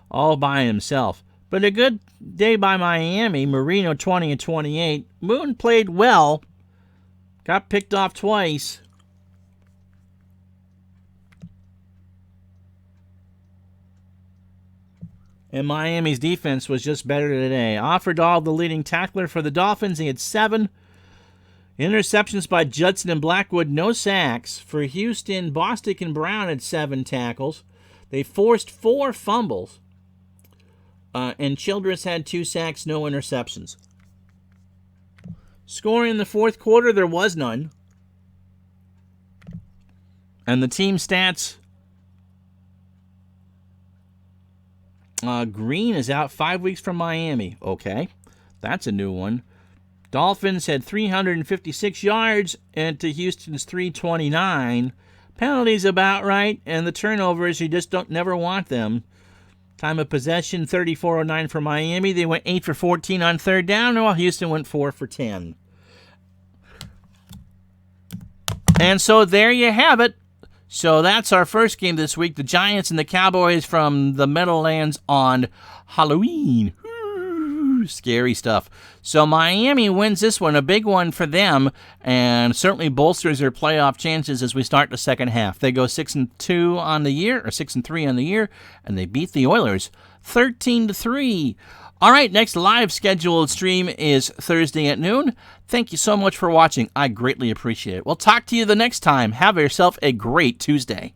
all by himself. But a good day by Miami. Marino 20 and 28. Moon played well. Got picked off twice. And Miami's defense was just better today. Offerdahl, the leading tackler for the Dolphins. He had 7 interceptions by Judson and Blackwood. No sacks. For Houston, Bostic and Brown had 7 tackles. They forced 4 fumbles. And Childress had 2 sacks, no interceptions. Scoring in the 4th quarter, there was none. And the team stats, Green is out 5 weeks from Miami. Okay, that's a new one. Dolphins had 356 yards and to Houston's 329. Penalties about right, and the turnovers, you just never want them. Time of possession, 34:09 for Miami. They went 8 for 14 on 3rd down, while Houston went 4 for 10. And so there you have it. So that's our first game this week. The Giants and the Cowboys from the Meadowlands on Halloween. Scary stuff. So Miami wins this one, a big one for them, and certainly bolsters their playoff chances as we start the second half. They go 6-2 on the year, or 6-3 on the year, and they beat the Oilers 13-3. All right, next live scheduled stream is Thursday at noon. Thank you so much for watching. I greatly appreciate it. We'll talk to you the next time. Have yourself a great Tuesday.